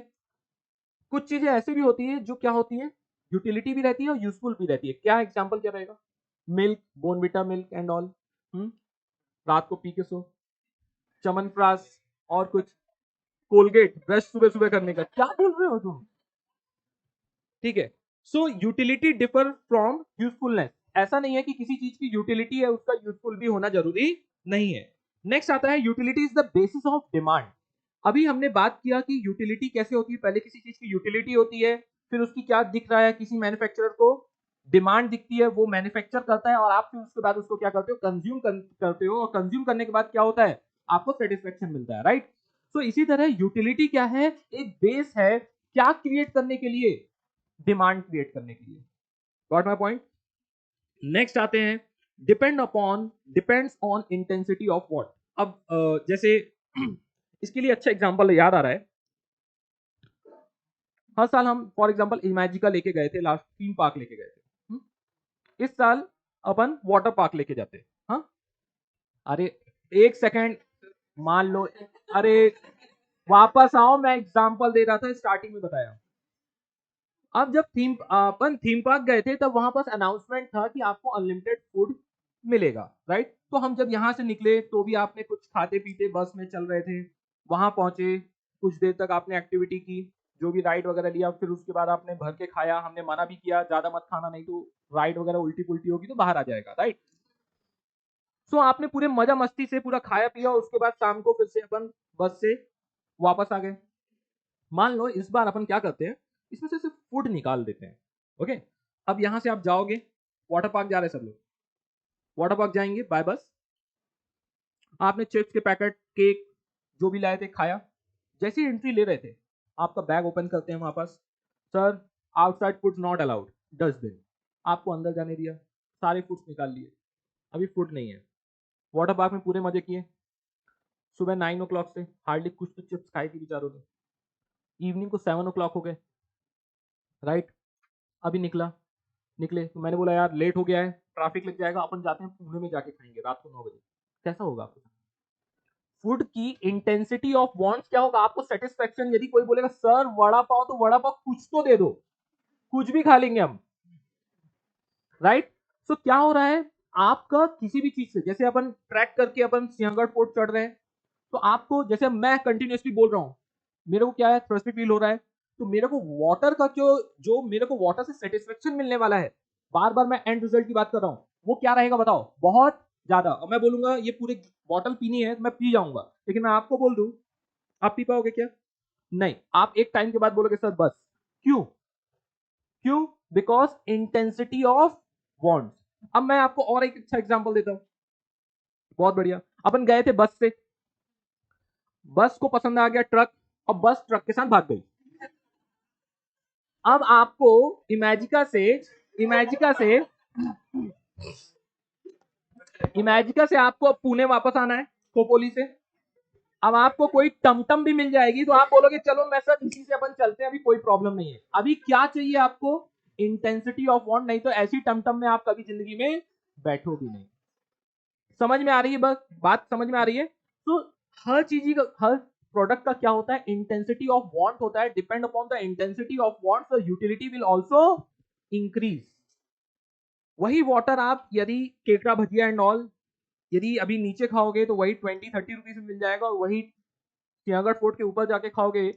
कुछ चीजें ऐसी भी होती है जो क्या होती है, यूटिलिटी भी रहती है और यूजफुल भी रहती है। क्या एग्जांपल क्या रहेगा, milk, Bournvita milk and all, रात को पी के सो, चमनप्राश, और कुछ, कोलगेट ब्रश सुबह सुबह करने का, क्या बोल रहे हो तुम। ठीक है, सो यूटिलिटी डिफर फ्रॉम यूजफुलनेस। ऐसा नहीं है कि किसी चीज की यूटिलिटी है उसका यूजफुल भी होना जरूरी नहीं है। नेक्स्ट आता है utility is the basis of demand. अभी हमने बात किया कि यूटिलिटी कैसे होती है, पहले किसी चीज की यूटिलिटी होती है, फिर उसकी क्या दिख रहा है, किसी मैन्युफैक्चरर को डिमांड दिखती है, वो मैन्युफैक्चर करता है, और आप फिर उसके बाद उसको क्या करते हो, कंज्यूम करते हो, और कंज्यूम करने के बाद क्या होता है, आपको सेटिस्फेक्शन मिलता है, राइट। तो इसी तरह यूटिलिटी क्या है, एक बेस है, क्या क्रिएट करने के लिए, डिमांड क्रिएट करने के लिए। Got my point. नेक्स्ट आते हैं depends on intensity of what. अब जैसे इसके लिए अच्छा एग्जांपल याद आ रहा है, हर साल हम फॉर एग्जांपल इमेजिका लेके गए थे, लास्ट थीम पार्क लेके गए थे। इस साल अपन वाटर पार्क लेके जाते। हाँ, अरे एक सेकेंड, मान लो, अरे वापस आओ, मैं एग्जांपल दे रहा था, स्टार्टिंग में बताया। अब जब अपन थीम पार्क गए थे, तब वहां पास अनाउंसमेंट था कि आपको अनलिमिटेड फूड मिलेगा, राइट। तो हम जब यहाँ से निकले तो भी आपने कुछ खाते पीते बस में चल रहे थे, वहां पहुंचे, कुछ देर तक आपने एक्टिविटी की, जो भी राइड वगैरह लिया, फिर उसके बाद आपने भर के खाया। हमने मना भी किया ज्यादा मत खाना, नहीं तो राइड वगैरह उल्टी पुल्टी होगी तो बाहर आ जाएगा, राइट। सो आपने पूरे मजा मस्ती से पूरा खाया पिया, उसके बाद शाम को फिर से अपन बस से वापस आ गए। मान लो इस बार अपन क्या करते हैं, इसमें से सिर्फ फूड निकाल देते हैं। ओके, अब यहां से आप जाओगे, वाटर पार्क जा रहे सब लोग, वाटर पार्क जाएंगे बाय बस, आपने चिप्स के पैकेट, केक, जो भी लाए थे खाया। जैसे ही एंट्री ले रहे थे, आपका बैग ओपन करते हैं वहां पास, sir outside food not allowed, dustbin. आपको अंदर जाने दिया, सारे फूड्स निकाल लिए, अभी फूड नहीं है। वाटर पार्क में पूरे मजे किए, सुबह 9 o'clock से हार्डली कुछ तो चिप्स खाई थी बेचारों ने, इवनिंग को 7 o'clock हो गए, राइट। अभी निकले तो मैंने बोला यार लेट हो गया है, ट्रैफिक लग जाएगा, अपन जाते हैं पुणे में जाके खाएंगे रात को 9 बजे। कैसा होगा आपको, फूड की इंटेंसिटी ऑफ वांट्स क्या होगा, आपको सेटिस्फेक्शन। यदि कोई बोलेगा सर वड़ा पाव, तो वड़ा पाव कुछ तो दे दो, कुछ भी खा लेंगे हम, राइट। सो क्या हो रहा है, आपका किसी भी चीज से, जैसे अपन ट्रैक करके अपन सिंहगढ़ फोर्ट चढ़ रहे हैं, तो आपको, जैसे मैं कंटिन्यूसली बोल रहा हूं, मेरे को क्या है, थ्रस्टी फील हो रहा है, तो मेरे को वाटर का जो मेरे को वाटर से सेटिस्फेक्शन मिलने वाला है, बार बार मैं एंड रिजल्ट की बात कर रहा हूं, वो क्या रहेगा बताओ, बहुत ज्यादा। और मैं बोलूंगा ये पूरे बॉटल पीनी है, मैं पी जाऊंगा, लेकिन मैं आपको बोल दूं, आप पी पाओगे क्या, नहीं। आप एक टाइम के बाद बोलोगे सर बस। क्यों, क्यों, बिकॉज इंटेंसिटी ऑफ वांट्स। अब मैं आपको और एक अच्छा एग्जांपल देता हूं, बहुत बढ़िया। अपन गए थे बस से, बस को पसंद आ गया ट्रक, और बस ट्रक के साथ भाग गई। अब आपको इमेजिका से इमेजिका से इमेजिका से आपको पुणे वापस आना है, खोपोली से। अब आपको कोई टमटम भी मिल जाएगी, तो आप बोलोगे चलो मैं सर इसी से अपन चलते हैं, अभी कोई प्रॉब्लम नहीं है। अभी क्या चाहिए आपको, इंटेंसिटी ऑफ वांट, नहीं तो ऐसी टमटम में आप कभी जिंदगी में बैठोगे नहीं। समझ में आ रही है? बस बात समझ में आ रही है? तो हर चीज का, हर प्रोडक्ट का क्या होता है, इंटेंसिटी ऑफ वांट होता है। Depend upon the intensity of want the utility will also increase. वही वाटर आप यदि केकड़ा भजिया एंड ऑल यदि अभी नीचे खाओगे तो वही 20-30 रुपीज में मिल जाएगा, और वही सिंहगढ़ फोर्ट के ऊपर जाके खाओगे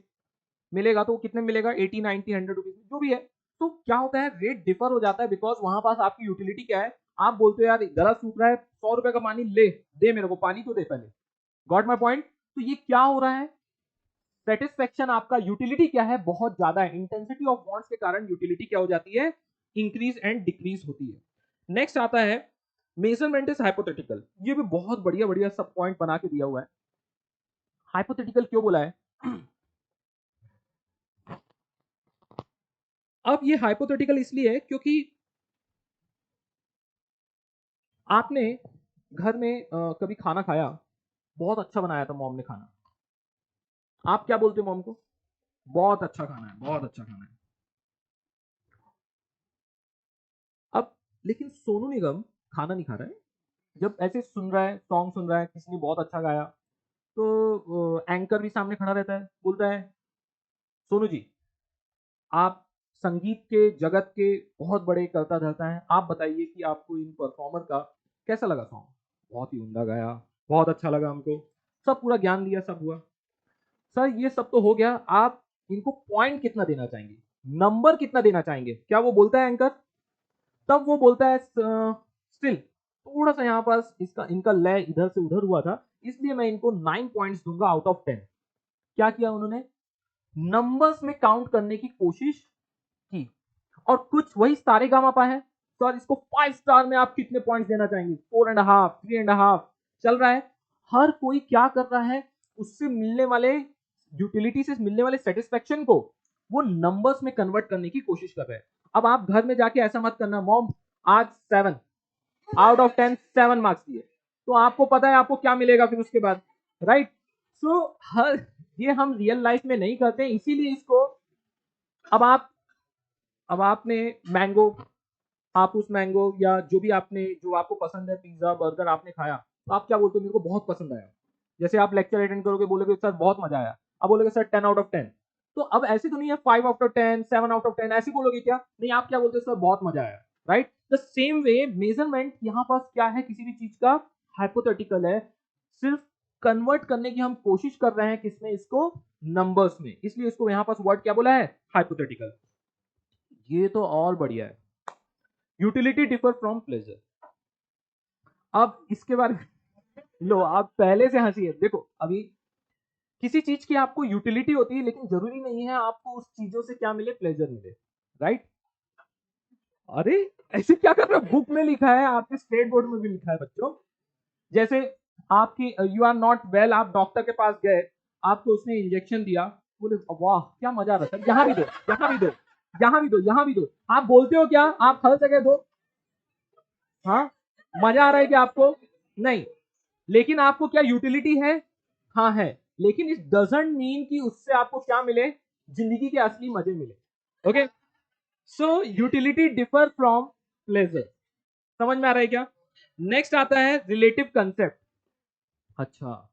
मिलेगा तो कितने मिलेगा, 80-90-100 रुपीज जो भी है। तो क्या होता है, रेट डिफर हो जाता है, बिकॉज वहां पास आपकी यूटिलिटी क्या है। आप बोलते हो यार गला सूख रहा है, 100 रुपए का पानी ले दे, मेरे को पानी तो दे पहले। Got my point? तो ये क्या हो रहा है, सेटिस्फेक्शन आपका, यूटिलिटी क्या है, बहुत ज्यादा है। इंटेंसिटी ऑफ वांट्स के कारण यूटिलिटी क्या हो जाती है, इंक्रीज एंड डिक्रीज होती है। नेक्स्ट आता है मेजरमेंट इज हाइपोथेटिकल। ये भी बहुत बढ़िया बढ़िया सब पॉइंट बना के दिया हुआ है। हाइपोथेटिकल क्यों बोला है? अब ये हाइपोथेटिकल इसलिए है क्योंकि आपने घर में कभी खाना खाया, बहुत अच्छा बनाया था मॉम ने खाना, आप क्या बोलते हो मॉम को, बहुत अच्छा खाना है, बहुत अच्छा खाना है। अब लेकिन सोनू निगम खाना नहीं खा रहा है, जब ऐसे सुन रहा है, सॉन्ग सुन रहा है, किसी ने बहुत अच्छा गाया, तो एंकर भी सामने खड़ा रहता है, बोलता है सोनू जी आप संगीत के जगत के बहुत बड़े करता धरता है, आप बताइए कि आपको इन परफॉर्मर का कैसा लगा सॉन्ग। बहुत ही उम्दा गाया, बहुत अच्छा लगा हमको, सब पूरा ज्ञान दिया, सब हुआ। सर ये सब तो हो गया, आप इनको पॉइंट कितना देना चाहेंगे, नंबर कितना देना चाहेंगे, क्या वो बोलता है एंकर? तब वो बोलता है स्टिल थोड़ा सा यहाँ पास इसका इनका लय इधर से उधर हुआ था, इसलिए मैं इनको 9 पॉइंट्स दूंगा आउट ऑफ 10। क्या किया उन्होंने, नंबर्स में काउंट करने की कोशिश की। और कुछ वही सारे गामापा है। सर इसको 5 स्टार में आप कितने पॉइंट्स देना चाहेंगे, 4.5, 3.5 चल रहा है। हर कोई क्या कर रहा है, उससे मिलने वाले यूटिलिटी से मिलने वाले सेटिस्फेक्शन को वो नंबर्स में कन्वर्ट करने की कोशिश कर रहे हैं। अब आप घर में जाके ऐसा मत करना, मॉम आज 7 आउट ऑफ 10 7 मार्क्स दिए, तो आपको पता है आपको क्या मिलेगा फिर उसके बाद, राइट? सो हर ये हम रियल लाइफ में नहीं करते, इसीलिए इसको अब आप अब आपने मैंगो, आप उस मैंगो या जो भी आपने जो आपको पसंद है, पिज्जा बर्गर आपने खाया, तो आप क्या बोलते हो, मेरे को बहुत पसंद आया। जैसे आप लेक्चर अटेंड करोगे, बोलोगे सर बहुत मजा आया, अब बोलोगे सर 10 आउट ऑफ 10। तो अब ऐसे तो नहीं है 5 आउट ऑफ 10 7 आउट ऑफ 10 ऐसे बोलोगे क्या, नहीं आप क्या बोलते हो, सर बहुत मजा आया, right? The same way measurement यहाँ पास क्या है, किसी भी चीज का हाइपोथेटिकल है, सिर्फ कन्वर्ट करने की हम कोशिश कर रहे हैं, किसमें, इसको नंबर्स में, इसलिए इसको यहाँ पास वर्ड क्या बोला है, हाइपोथेटिकल। ये तो और बढ़िया है, यूटिलिटी डिफर फ्रॉम प्लेजर। अब इसके बारे में लो, आप पहले से हंसी है, देखो अभी किसी चीज की आपको यूटिलिटी होती है, लेकिन जरूरी नहीं है आपको उस चीजों से क्या मिले, प्लेजर मिले, राइट? अरे ऐसे क्या कर रहे हो, बुक में लिखा है, आपके स्टेट बोर्ड में भी लिखा है बच्चों। जैसे आपकी यू आर नॉट वेल, आप डॉक्टर के पास गए, आपको उसने इंजेक्शन दिया, बोले वाह क्या मजा आ रहा है, यहाँ भी दो, यहाँ भी दो, यहाँ भी दो, यहाँ भी दो, आप बोलते हो क्या, आप हर जगह दो, हाँ मजा आ रहा है क्या आपको, नहीं, लेकिन आपको क्या यूटिलिटी है, हाँ है, लेकिन इट डजंट मीन कि उससे आपको क्या मिले, जिंदगी के असली मजे मिले। Okay, so utility differ from pleasure, समझ में आ रहा है क्या? नेक्स्ट आता है रिलेटिव कंसेप्ट। अच्छा,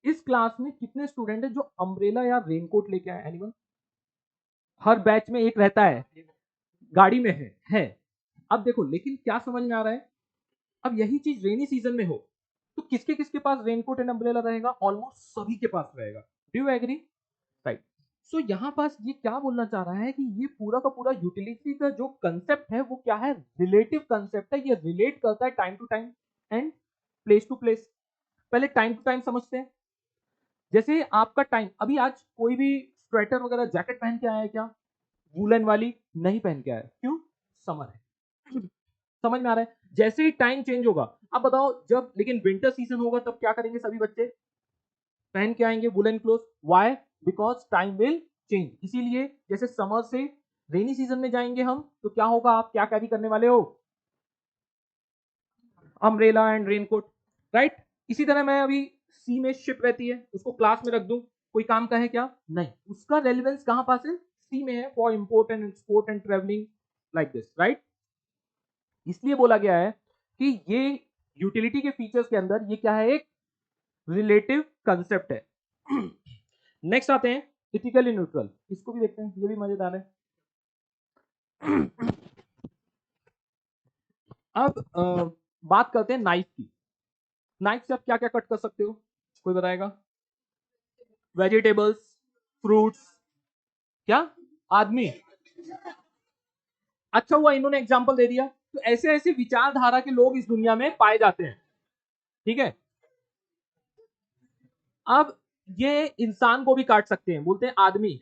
इस क्लास में कितने स्टूडेंट है जो अम्ब्रेला या रेनकोट लेके आए, एनीवन? हर बैच में एक रहता है, गाड़ी में है। अब देखो लेकिन क्या समझ में आ रहा है, अब यही चीज रेनी सीजन में हो तो किसके किसके पास रेनकोट एंड अम्ब्रेला रहेगा, ऑलमोस्ट सभी के पास रहेगा। Do you agree? Right. So यहाँ पास ये क्या बोलना चाह रहा है कि ये पूरा का पूरा यूटिलिटी का जो कंसेप्ट है वो क्या है, रिलेटिव कंसेप्ट है, ये रिलेट करता है time to time and place to place. पहले टाइम टू टाइम समझते हैं, जैसे आपका टाइम, अभी आज कोई भी स्वेटर वगैरह जैकेट पहन के आया है क्या, वूलन वाली नहीं पहन के आया, क्यों, समर है। समझ में आ रहा है? जैसे ही टाइम चेंज होगा, अब बताओ जब लेकिन विंटर सीजन होगा तब क्या करेंगे सभी बच्चे, पहन के आएंगे woollen cloth, why, because time will change. इसीलिए जैसे समर से रेनी सीजन में जाएंगे हम तो क्या होगा, आप क्या कैरी करने वाले हो, अम्ब्रेला एंड रेनकोट, राइट? इसी तरह मैं अभी सी में शिप रहती है, उसको क्लास में रख दूं, कोई काम का है क्या, नहीं, उसका रेलिवेंस कहां पास है, सी में है, for import and export and travelling like this, right? इसलिए बोला गया है कि ये यूटिलिटी के फीचर्स के अंदर ये क्या है, एक रिलेटिव कंसेप्ट है। नेक्स्ट आते हैं इथिकली न्यूट्रल, इसको भी देखते हैं, ये भी मजेदार है। अब बात करते हैं नाइफ की। नाइफ से आप क्या क्या कट कर सकते हो, कोई बताएगा? वेजिटेबल्स, फ्रूट्स, क्या आदमी? अच्छा हुआ इन्होंने एग्जाम्पल दे दिया। तो ऐसे ऐसे विचारधारा के लोग इस दुनिया में पाए जाते हैं, ठीक है। अब ये इंसान को भी काट सकते हैं, बोलते हैं आदमी,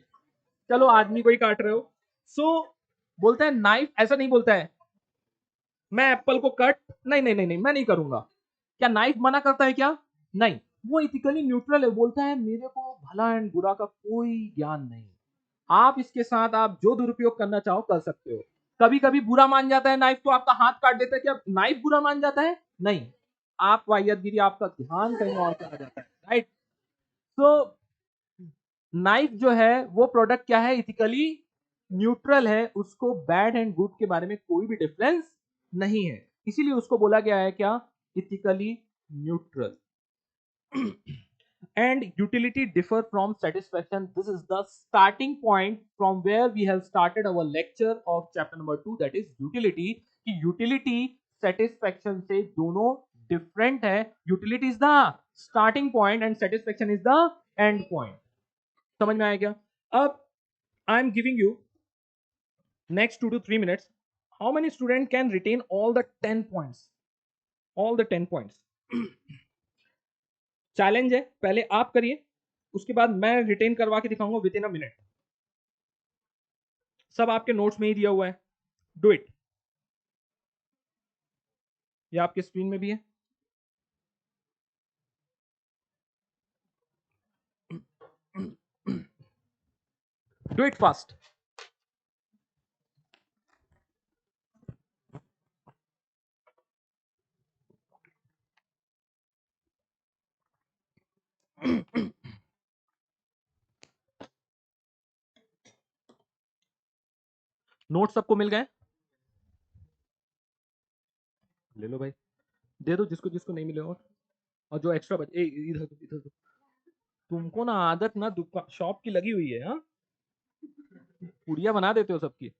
चलो आदमी को ही काट रहे हो। सो बोलता है नाइफ, ऐसा नहीं बोलता है मैं एप्पल को कट, नहीं नहीं नहीं नहीं मैं नहीं करूंगा। क्या नाइफ मना करता है क्या? नहीं, वो इथिकली न्यूट्रल है, बोलता है मेरे को भला एंड बुरा का कोई ज्ञान नहीं, आप इसके साथ आप जो दुरुपयोग करना चाहो कर सकते हो। कभी कभी बुरा मान जाता है नाइफ, तो आपका हाथ काट देता है, क्या नाइफ बुरा मान जाता है? नहीं, आप वाहियतगिरी, आपका ध्यान कहीं और चला जाता है, राइट। तो नाइफ जो है वो प्रोडक्ट क्या है, इथिकली न्यूट्रल है, उसको बैड एंड गुड के बारे में कोई भी डिफरेंस नहीं है, इसीलिए उसको बोला गया है क्या, ethically neutral. And utility differ from satisfaction. This is the starting point from where we have started our lecture of chapter number 2, that is utility. कि utility satisfaction से दोनों different है। utility is the starting point and satisfaction is the end point. समझ में आया क्या? अब I am giving you next 2 to 3 minutes. How many student can retain all the 10 points? All the 10 points. Challenge है, पहले आप करिए, उसके बाद मैं रिटेन करवा के दिखाऊंगा विद इन अ मिनट। सब आपके नोट्स में ही दिया हुआ है, डू इट। ये आपके स्क्रीन में भी है। Do it fast. नोट सबको मिल गए? ले लो भाई, दे दो जिसको जिसको नहीं मिले। और जो एक्स्ट्रा बचे, इधर दो इधर दो। तुमको ना आदत ना दुकान शॉप की लगी हुई है, हाँ, पुड़िया बना देते हो सबकी।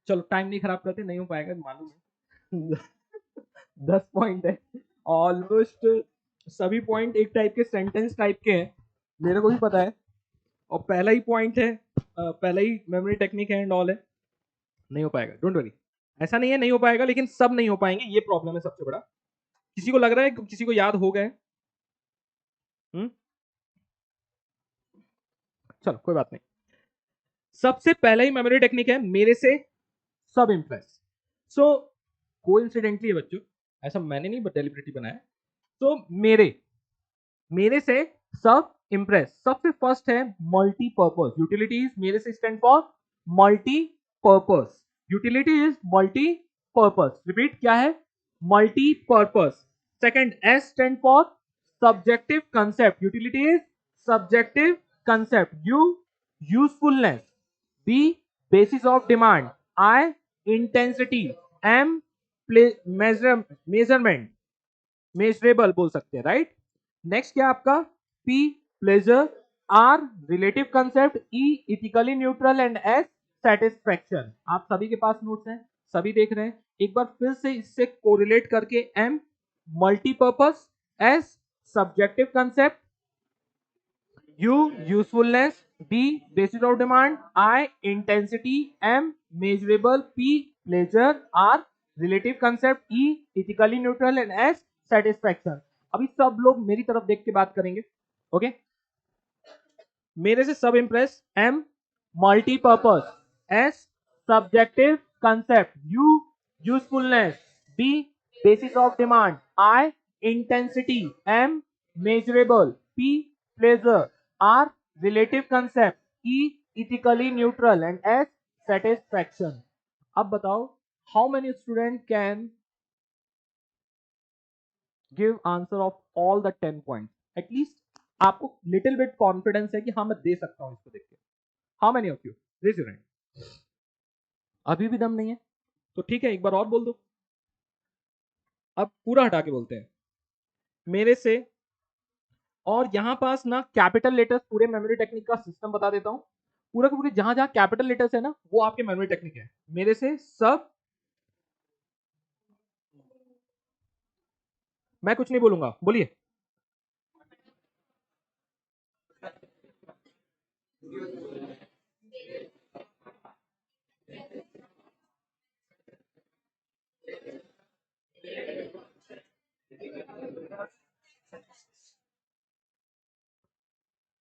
चलो टाइम नहीं खराब करते, नहीं हो पाएगा मालूम है। 10 पॉइंट है, ऑलमोस्ट सभी पॉइंट एक टाइप के सेंटेंस टाइप के हैं, मेरे को भी पता है। और पहला ही पॉइंट है, पहला ही मेमोरी टेक्निक है एंड ऑल है, नहीं हो पाएगा, डोंट वरी। ऐसा नहीं है नहीं हो पाएगा, लेकिन सब नहीं हो पाएंगे, ये प्रॉब्लम है सबसे बड़ा। किसी को लग रहा है किसी को याद हो गए? चलो कोई बात नहीं। सबसे पहला ही मेमोरी टेक्निक है मेरे से सब इंप्रेस। सो कोइंसिडेंटली बच्चों, ऐसा मैंने नहीं बट डेलिबरेटली बनाया। तो मेरे से सब इंप्रेस, सबसे फर्स्ट है मल्टीपर्पज यूटिलिटीज। मेरे से stand for multipurpose, utility is multipurpose. Repeat, क्या है? Multipurpose. Second, S stand for subjective concept, utility is subjective concept. U, usefulness. B, basis of demand. I, intensity. M, measurement, measurable बोल सकते हैं, right. Next क्या आपका? P, pleasure. R, relative concept. E, ethically neutral. And S, satisfaction. आप सभी के पास notes हैं, सभी देख रहे हैं। एक बार फिर से इससे कोरिलेट करके, M, multipurpose. S, subjective concept. U, usefulness. B, basis of demand. I, intensity. M, measurable. P, pleasure. R, relative concept. E, ethically neutral. And S, satisfaction. अभी सब लोग मेरी तरफ देख के बात करेंगे, ओके? मेरे से सब impress, M, multipurpose. S, subjective concept. U, usefulness. B, basis of demand. I, intensity. M, measurable. P, pleasure. R, relative concept. E, ethically neutral. And S, satisfaction. अब बताओ, how many student can give answer of all the 10 points. At least आपको little bit confidence है कि हाँ मैं दे सकता हूं इसको देख के। How many of you raise your hand? अभी भी दम नहीं है तो ठीक है, एक बार और बोल दो। अब पूरा हटा के बोलते हैं मेरे से। और यहां पास ना कैपिटल लेटर्स, पूरे मेमोरी टेक्निक का सिस्टम बता देता हूं। पूरा का पूरे जहां जहां कैपिटल लेटर्स है ना वो आपके मेमोरी टेक्निक है। मेरे से सब, मैं कुछ नहीं बोलूंगा, बोलिए।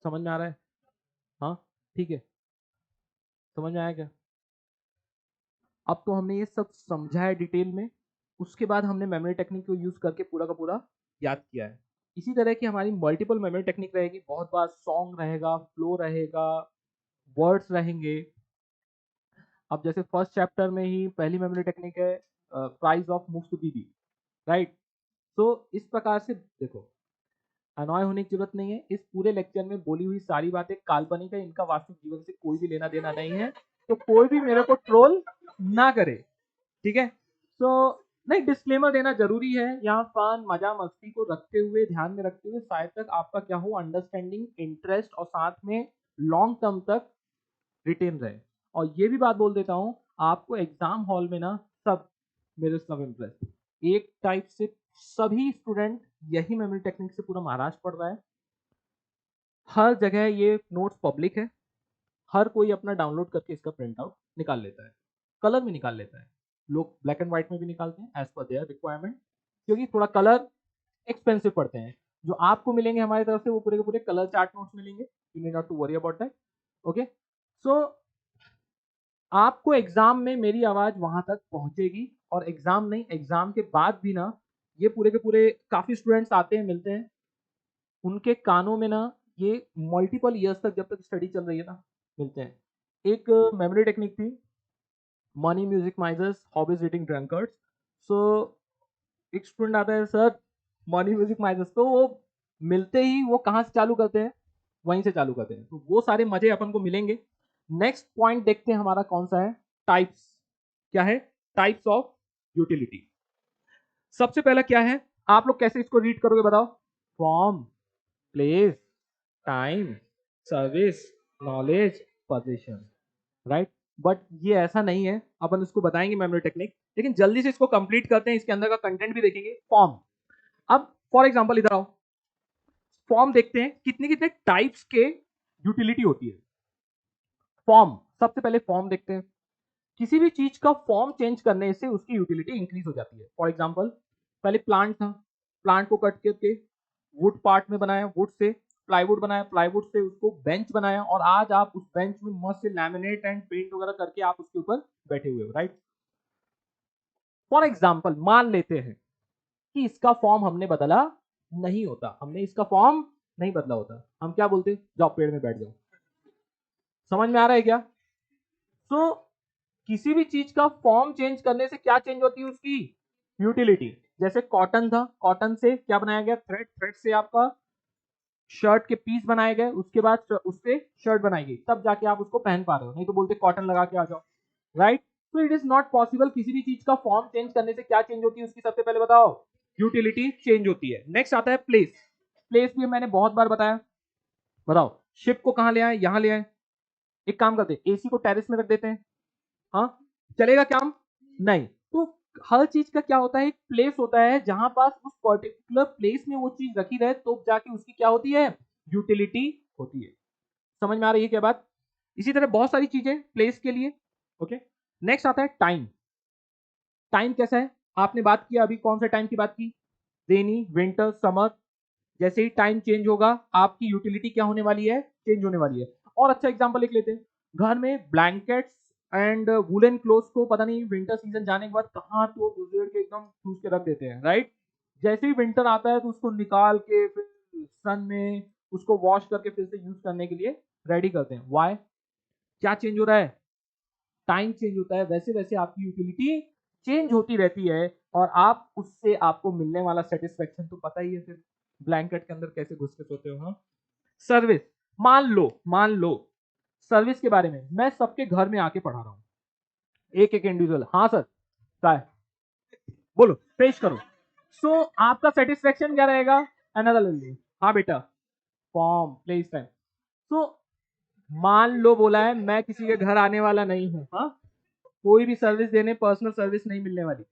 समझ में आ रहा है? हाँ ठीक है, समझ में आया क्या? अब तो हमने ये सब समझा है डिटेल में, उसके बाद हमने मेमोरी टेक्निक को यूज करके पूरा का पूरा याद किया है। इसी तरह की हमारी मल्टीपल मेमोरी टेक्निक रहेगी। बहुत बार सॉन्ग रहेगा, फ्लो रहेगा, वर्ड्स रहेंगे। अब जैसे फर्स्ट चैप्टर में ही पहली मेमोरी टेक्निक है price of moves to BB, right? तो इस प्रकार से देखो, अनॉय होने की जरूरत नहीं है। इस पूरे लेक्चर में बोली हुई सारी बातें काल्पनिक है, इनका वास्तविक जीवन से कोई भी लेना देना नहीं है। तो कोई भी मेरे को ट्रोल ना करे, ठीक है? तो नहीं, डिस्क्लेमर देना जरूरी है। यहाँ फन मजा मस्ती को रखते हुए, ध्यान में रखते हुए, शायद तक आपका क्या हो, अंडरस्टैंडिंग, इंटरेस्ट और साथ में लॉन्ग टर्म तक रिटेन रहे। और ये भी बात बोल देता हूँ, आपको एग्जाम हॉल में ना सब मेरे सब इम्प्रेस, एक टाइप से सभी स्टूडेंट यही मेमोरी टेक्निक से पूरा महाराष्ट्र पढ़ रहा है। हर जगह ये नोट्स पब्लिक है, हर कोई अपना डाउनलोड करके इसका प्रिंट आउट निकाल लेता है, कलर में निकाल लेता है। लोग ब्लैक एंड व्हाइट में भी निकालते हैं एज पर देयर रिक्वायरमेंट, क्योंकि थोड़ा कलर एक्सपेंसिव पड़ते हैं। जो आपको मिलेंगे हमारी तरफ से वो पूरे के पूरे कलर चार्ट नोट्स मिलेंगे, you need not to worry about that. Okay, so आपको एग्जाम में मेरी आवाज वहां तक पहुंचेगी। और एग्जाम नहीं, एग्जाम के बाद भी ना ये पूरे के पूरे काफी स्टूडेंट्स आते हैं, मिलते हैं, उनके कानों में ना ये मल्टीपल ईयर्स तक जब तक स्टडी चल रही है ना मिलते हैं। एक मेमोरी टेक्निक थी, money music misers hobbies reading drunkards. So एक स्टूडेंट आता है, सर मनी म्यूजिक माइजर्स, तो वो मिलते ही वो कहाँ से चालू करते हैं, वहीं से चालू करते हैं। तो वो सारे मजे अपन को मिलेंगे। नेक्स्ट पॉइंट देखते हैं हमारा कौन सा है, टाइप्स। क्या है? Types of utility. सबसे पहला क्या है, आप लोग कैसे इसको रीड करोगे बताओ? Form, place, time, service, knowledge, position, right? But ये ऐसा नहीं है, अपन इसको बताएंगे मेमोरी टेक्निक, लेकिन जल्दी से इसको कंप्लीट करते हैं, इसके अंदर का कंटेंट भी देखेंगे। फॉर्म, अब फॉर एग्जांपल इधर आओ, फॉर्म देखते हैं कितने कितने टाइप्स के यूटिलिटी होती है। फॉर्म, सबसे पहले फॉर्म देखते हैं। किसी भी चीज का फॉर्म चेंज करने से उसकी यूटिलिटी इंक्रीज हो जाती है। फॉर एग्जांपल, पहले प्लांट था, प्लांट को कट करके वुड पार्ट में बनाया, वुड से प्लाईवुड बनाया, प्लाईवुड से उसको बेंच बनाया, और आज आप उस बेंच में मस्त से लैमिनेट एंड पेंट वगैरह करके आप उसके ऊपर बैठे हुए हो, राइट? फॉर एग्जाम्पल मान लेते हैं कि इसका फॉर्म हमने बदला नहीं होता, हमने इसका फॉर्म नहीं बदला होता, हम क्या बोलते? जाओ पेड़ में बैठ जाओ। समझ में आ रहा है क्या? तो किसी भी चीज का फॉर्म चेंज करने से क्या चेंज होती है? उसकी यूटिलिटी। जैसे कॉटन था, कॉटन से क्या बनाया गया? थ्रेड, थ्रेड से आपका शर्ट के पीस बनाए गए, उसके बाद उससे शर्ट बनाई गई, तब जाके आप उसको पहन पा रहे हो, नहीं तो बोलते कॉटन लगा के आ जाओ, राइट? तो इट इज नॉट पॉसिबल। किसी भी चीज का फॉर्म चेंज करने से क्या चेंज होती है उसकी? सबसे पहले बताओ, यूटिलिटी चेंज होती है। नेक्स्ट आता है प्लेस। प्लेस भी मैंने बहुत बार बताया, बताओ शिप को कहां ले आए? यहां ले आए। एक काम करते हैं, एसी को टेरेस में रख देते हैं, हाँ चलेगा काम? नहीं। तो हर चीज का क्या होता है, एक प्लेस होता है जहां पास उस पर्टिकुलर प्लेस में वो चीज रखी रहे तो जाके उसकी क्या होती है? यूटिलिटी होती है। समझ में आ रही है क्या बात? इसी तरह बहुत सारी चीजें प्लेस के लिए। ओके, नेक्स्ट आता है टाइम। टाइम कैसा है? आपने बात किया अभी, कौन सा टाइम की बात की? रेनी, विंटर, समर। जैसे ही टाइम चेंज होगा आपकी यूटिलिटी क्या होने वाली है? चेंज होने वाली है। और अच्छा एग्जांपल लिख लेते हैं, घर में ब्लैंकेट्स एंड वुलन क्लोथ्स को पता नहीं विंटर सीजन जाने के बाद कहाँ तो गुजर के एकदम चूस के रख देते हैं, राइट? जैसे ही विंटर आता है तो उसको निकाल के फिर सन में उसको वॉश करके फिर से यूज करने के लिए रेडी करते हैं। वाई? क्या चेंज हो रहा है? टाइम चेंज होता है। वैसे वैसे आपकी यूटिलिटी चेंज होती रहती है। और आप उससे आपको मिलने वाला सेटिस्फेक्शन तो पता ही है, फिर ब्लैंकेट के अंदर कैसे घुस के सोते हो। हाँ, सर्विस, मान लो सर्विस के बारे में मैं सबके घर में आके पढ़ा रहा हूँ, एक एक इंडिविजुअल। हाँ सर, क्या है, बोलो, पेश करो। सो आपका सेटिस्फेक्शन क्या रहेगा, अनदर ले लीजिए। हाँ बेटा, फॉर्म प्लेस टाइम। सो मान लो बोला है मैं किसी के घर आने वाला नहीं हूँ, हाँ, कोई भी सर्विस देने, पर्सनल सर्विस नहीं मिलने वाली।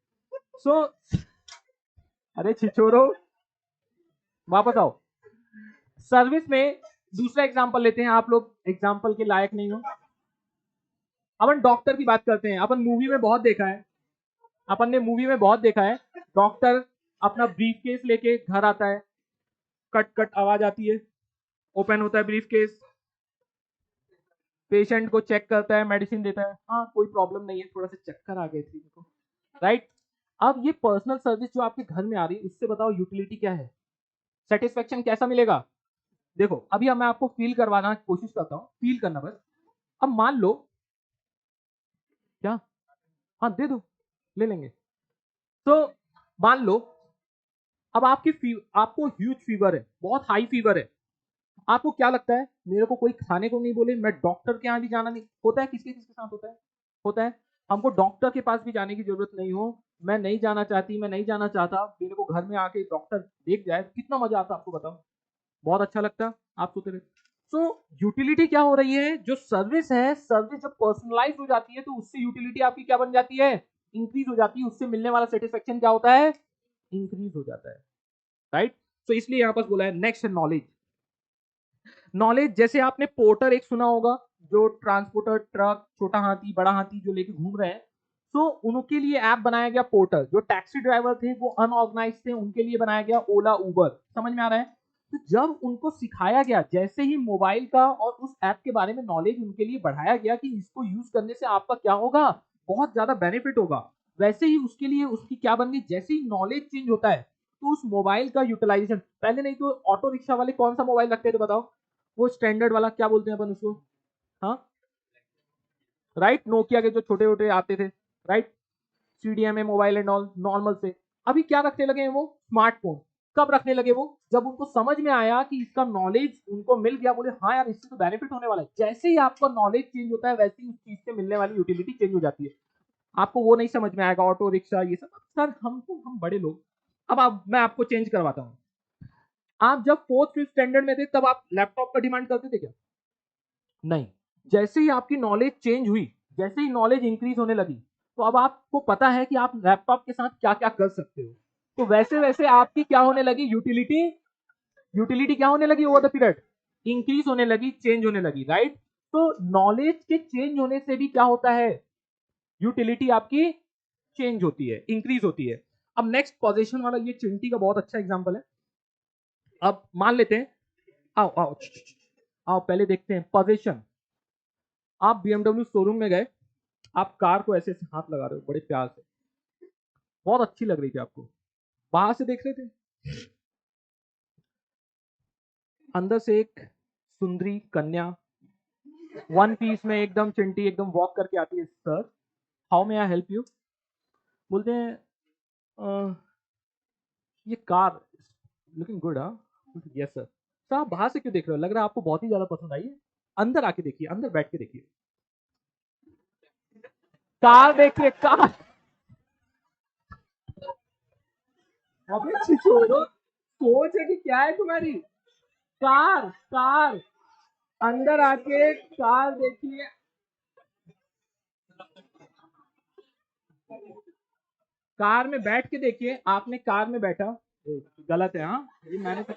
सो अरे छिछोरो, वापस आओ। सर्विस में दूसरा एग्जांपल लेते हैं, आप लोग एग्जांपल के लायक नहीं हो। अपन डॉक्टर की बात करते हैं, अपन मूवी में बहुत देखा है, अपन ने मूवी में बहुत देखा है, डॉक्टर अपना ब्रीफ केस लेके घर आता है, कट कट आवाज आती है, ओपन होता है ब्रीफ केस, पेशेंट को चेक करता है, मेडिसिन देता है, हाँ कोई प्रॉब्लम नहीं है, थोड़ा सा चक्कर आ गई थी मेरे को, राइट। अब ये पर्सनल सर्विस जो आपके घर में आ रही है, उससे बताओ यूटिलिटी क्या है, सेटिस्फेक्शन कैसा मिलेगा। देखो अभी मैं आपको फील करवाना कोशिश करता हूँ, फील करना बस। अब मान लो, क्या, हाँ दे दो, ले लेंगे। तो मान लो अब आपको ह्यूज फीवर है, बहुत हाई फीवर है, आपको क्या लगता है, मेरे को कोई खाने को नहीं बोले, मैं डॉक्टर के यहाँ भी जाना नहीं, होता है किसके किसके साथ होता है, होता है। हमको डॉक्टर के पास भी जाने की जरूरत नहीं हो, मैं नहीं जाना चाहती, मैं नहीं जाना चाहता, मेरे को घर में आके डॉक्टर देख जाए, कितना मजा आता आपको बताओ, बहुत अच्छा लगता, आप सोते रहे। सो यूटिलिटी क्या हो रही है, जो सर्विस है, सर्विस जब पर्सनलाइज हो जाती है तो उससे यूटिलिटी आपकी क्या बन जाती है, इंक्रीज हो जाती है, उससे मिलने वाला सेटिस्फेक्शन क्या होता है, इंक्रीज हो जाता है, राइट। तो इसलिए यहां पर बोला है नेक्स्ट है नॉलेज। नॉलेज, जैसे आपने पोर्टर एक सुना होगा, जो ट्रांसपोर्टर, ट्रक, छोटा हाथी, बड़ा हाथी जो लेके घूम रहे हैं, तो उनके लिए ऐप बनाया गया पोर्टर। जो टैक्सी ड्राइवर थे वो अनऑर्गेनाइज थे, उनके लिए बनाया गया ओला उबर, समझ में आ रहा है। तो जब उनको सिखाया गया, जैसे ही मोबाइल का और उस ऐप के बारे में नॉलेज उनके लिए बढ़ाया गया कि इसको यूज करने से आपका क्या होगा, बहुत ज्यादा बेनिफिट होगा, वैसे ही उसके लिए उसकी क्या बन गई, जैसे ही नॉलेज चेंज होता है तो उस मोबाइल का यूटिलाइजेशन, पहले नहीं तो ऑटो रिक्शा वाले कौन सा मोबाइल रखते थे बताओ, वो स्टैंडर्ड वाला क्या बोलते हैं अपन उसको, हाँ राइट, नोकिया के जो छोटे छोटे आते थे, right, CDMA mobile and all, normal से। अभी क्या रखने लगे हैं वो, स्मार्टफोन। कब रखने लगे वो, जब उनको समझ में आया कि इसका नॉलेज उनको मिल गया, बोले हाँ यार इससे तो बेनिफिट होने वाला है। जैसे ही आपका नॉलेज चेंज होता है वैसे ही उस चीज से मिलने वाली यूटिलिटी चेंज हो जाती है। आपको वो नहीं समझ में आएगा, ऑटो रिक्शा ये सब, सर हम बड़े लोग। अब मैं आपको चेंज करवाता हूँ। आप जब फोर्थ फिफ्थ स्टैंडर्ड में थे तब आप लैपटॉप का डिमांड करते थे क्या, नहीं। जैसे ही आपकी नॉलेज चेंज हुई, जैसे ही नॉलेज इंक्रीज होने लगी, तो अब आपको पता है कि आप लैपटॉप के साथ क्या क्या कर सकते हो, तो वैसे वैसे आपकी क्या होने लगी, यूटिलिटी, यूटिलिटी क्या होने लगी ओवर द पीरियड, इंक्रीज होने लगी, चेंज होने लगी, राइट। तो नॉलेज के चेंज होने से भी क्या होता है, यूटिलिटी आपकी चेंज होती है, इंक्रीज होती है। अब नेक्स्ट पोजीशन वाला, ये चिंटी का बहुत अच्छा एग्जांपल है। अब मान लेते हैं, आओ आओ आओ पहले देखते हैं पोजीशन। आप BMW शोरूम में गए, आप कार को ऐसे ऐसे हाथ लगा रहे हो बड़े प्यार से, बहुत अच्छी लग रही थी आपको, बाहर से देख रहे थे, अंदर से एक सुंदरी कन्या वन पीस में एकदम चिंटी एकदम वॉक करके आती है, sir how may I help you, बोलते हैं ये कार लुकिंग गुड, हाँ, यस सर। सर आप बाहर से क्यों देख रहे हो, लग रहा है आपको बहुत ही ज्यादा पसंद आई है, अंदर आके देखिए, अंदर बैठ के देखिए, कार देखिए कार, अबे छिछोरो, सोच है कि क्या है तुम्हारी, कार कार, अंदर आके कार देखिए, कार में बैठ के देखिए, आपने कार में बैठा, गलत है हाँ, ये मैंने तो,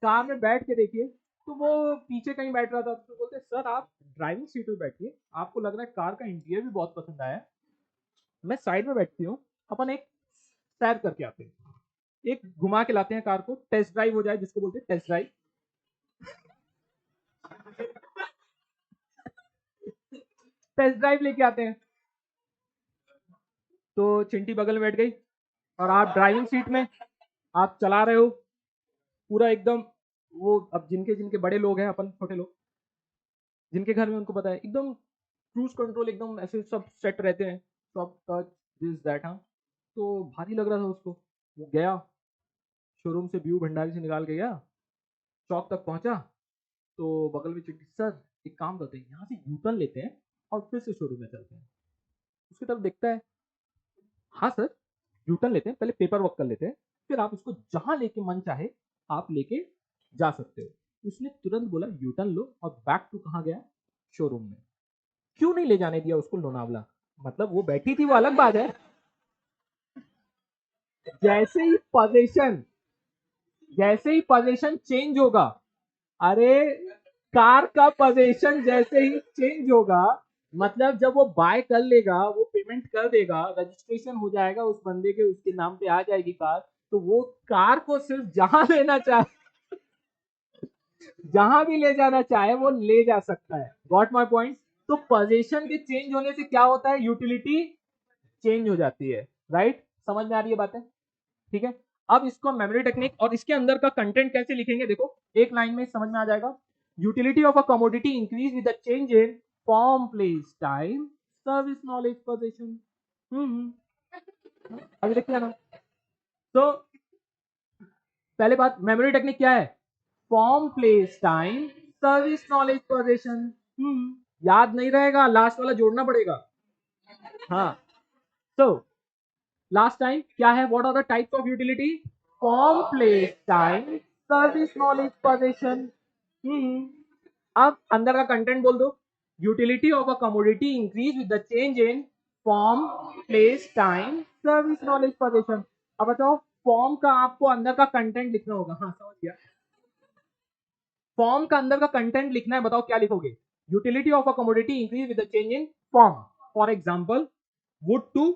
कार में बैठ के देखिए, तो वो पीछे कहीं बैठ रहा था, तो बोलते सर आप ड्राइविंग सीट में बैठिए, आपको लग रहा है कार का इंटीरियर भी बहुत पसंद आया है, मैं साइड में बैठती हूँ, अपन एक सैर करके आते हैं, एक घुमा के लाते हैं कार को, टेस्ट ड्राइव हो जाए, जिसको बोलते हैं टेस्ट ड्राइव, टेस्ट ड्राइव लेके आते हैं। तो चिंटी बगल में बैठ गई और आप ड्राइविंग सीट में, आप चला रहे हो पूरा एकदम, वो अब जिनके जिनके बड़े लोग हैं, अपन छोटे लोग, जिनके घर में उनको पता है एकदम क्रूज कंट्रोल एकदम ऐसे सब सेट रहते हैं, सब टच दिस दैट, हाँ, तो भारी लग रहा था उसको। वो गया शोरूम से, व्यू भंडारी से निकाल के गया, चौक तक पहुंचा तो बगल में चिट्ठी, सर एक काम करते हैं, यहाँ से यू टर्न लेते हैं और फिर से शोरूम में चलते हैं। उसकी तरफ देखता है, हाँ सर यू टर्न लेते हैं, पहले पेपर वर्क कर लेते हैं, फिर आप उसको जहां लेके मन चाहे आप लेके जा सकते हो। उसने तुरंत बोला यू टर्न लो और बैक टू कहाँ गया, शोरूम में। क्यों नहीं ले जाने दिया उसको लोनावला? मतलब वो बैठी थी वो अलग बात है, जैसे ही पोजीशन जैसे ही पोजीशन चेंज होगा, अरे कार का पोजीशन जैसे ही चेंज होगा, मतलब जब वो बाय कर लेगा, वो पेमेंट कर देगा, रजिस्ट्रेशन हो जाएगा उस बंदे के, उसके नाम पे आ जाएगी कार, तो वो कार को सिर्फ जहां लेना चाहे, जहां भी ले जाना चाहे वो ले जा सकता है। Got my point? तो पोजीशन के चेंज होने से क्या होता है, यूटिलिटी चेंज हो जाती है। राइट? समझ में आ रही है बातें? ठीक है। अब इसको मेमोरी टेक्निक और इसके अंदर का कंटेंट कैसे लिखेंगे, देखो एक लाइन में समझ में आ जाएगा। Utility of a commodity increase with the change in form, place, time, service, knowledge, position. अभी देखते हैं ना। तो पहले बात, मेमोरी टेक्निक क्या है, form, place, time, service, knowledge, position. याद नहीं रहेगा, लास्ट वाला जोड़ना पड़ेगा। हाँ, तो लास्ट टाइम क्या है, what are the types of utility, form, place, time, service, knowledge, position. अब अंदर का कंटेंट बोल दो, utility of a commodity increase with the change in form, place, time, service, knowledge, position. अब बताओ, फॉर्म का आपको अंदर का कंटेंट लिखना होगा। हाँ समझ गया, फॉर्म का अंदर का कंटेंट लिखना है, बताओ क्या लिखोगे, utility of a commodity increase with the change in form, for example wood to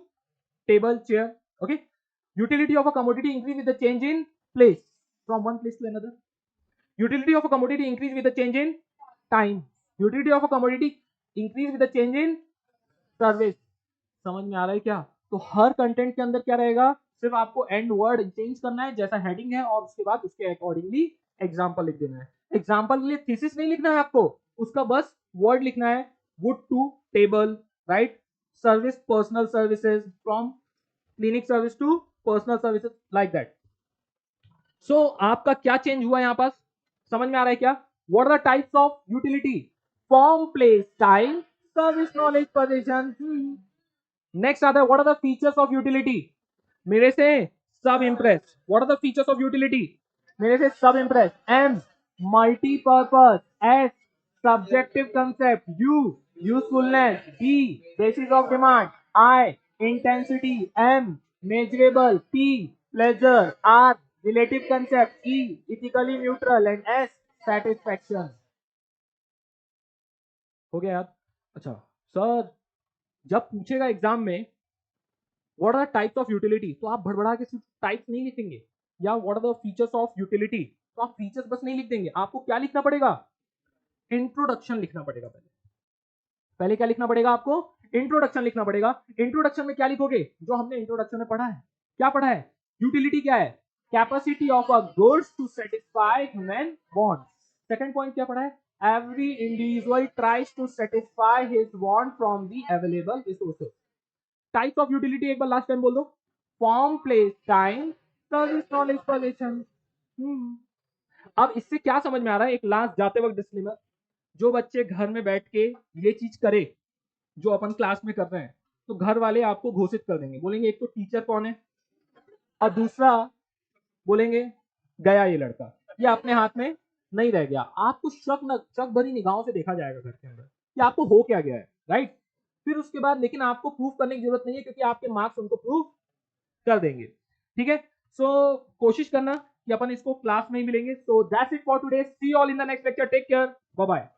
table, chair. Okay, utility of a commodity increase with the change in place, from one place to another. Utility of a commodity increase with the change in time. Utility of a commodity increase with the change in service. समझ में आ रहा है क्या? तो हर content के अंदर क्या रहेगा, सिर्फ आपको एंड वर्ड चेंज करना है जैसा हेडिंग है, और उसके बाद उसके अकॉर्डिंगली एग्जांपल लिख देना है। एग्जांपल के लिए थीसिस नहीं लिखना है आपको, उसका बस वर्ड लिखना है, wood to table, right, service, personal services, from clinic service to personal services, like that. So आपका क्या चेंज हुआ यहां पास, समझ में आ रहा है क्या? What are the types of utility, form, place, time, service, knowledge, position. Next आता है, what are the features of utility, मेरे से सब impress. What are the features of utility, मेरे से सब impress. M, multipurpose. S, subjective concept. U, usefulness. B, basis of demand. I, intensity. M, measurable. P, pleasure. R, relative concept. E, ethically neutral. And S, satisfaction. हो गया याद? अच्छा sir, जब पूछेगा exam में what are the types of utility, तो आप भड़बड़ा के सिर्फ टाइप्स नहीं लिखेंगे, या what are the features of utility, तो आप फीचर्स बस नहीं लिख देंगे, आपको क्या लिखना पड़ेगा, इंट्रोडक्शन लिखना पड़ेगा। पहले पहले क्या लिखना पड़ेगा आपको, इंट्रोडक्शन लिखना पड़ेगा। इंट्रोडक्शन में क्या लिखोगे, जो हमने इंट्रोडक्शन में पढ़ा है। क्या पढ़ा है, यूटिलिटी क्या है, capacity of a goods to satisfy human wants. Second point क्या पढ़ा है, every individual tries to satisfy his want from the available resources. Type of utility एक बार लास्ट टाइम बोल दो, form, place, time, service, knowledge, position. अब इससे क्या समझ में आ रहा है, एक लास्ट जाते वक्त डिस्क्लेमर, जो बच्चे घर में बैठ के ये चीज करे जो अपन क्लास में कर रहे हैं, तो घर वाले आपको घोषित कर देंगे, बोलेंगे एक तो टीचर कौन है, और दूसरा बोलेंगे गया ये लड़का, ये अपने हाथ में नहीं रह गया। आपको शक भरी निगाहों से देखा जाएगा घर के अंदर कि आपको हो क्या गया है, राइट? फिर उसके बाद लेकिन आपको प्रूफ करने की जरूरत नहीं है, क्योंकि आपके मार्क्स उनको प्रूफ कर देंगे। ठीक है, सो कोशिश करना कि अपन इसको क्लास में ही मिलेंगे। So that's it for today, see you all in the next lecture, take care, bye bye.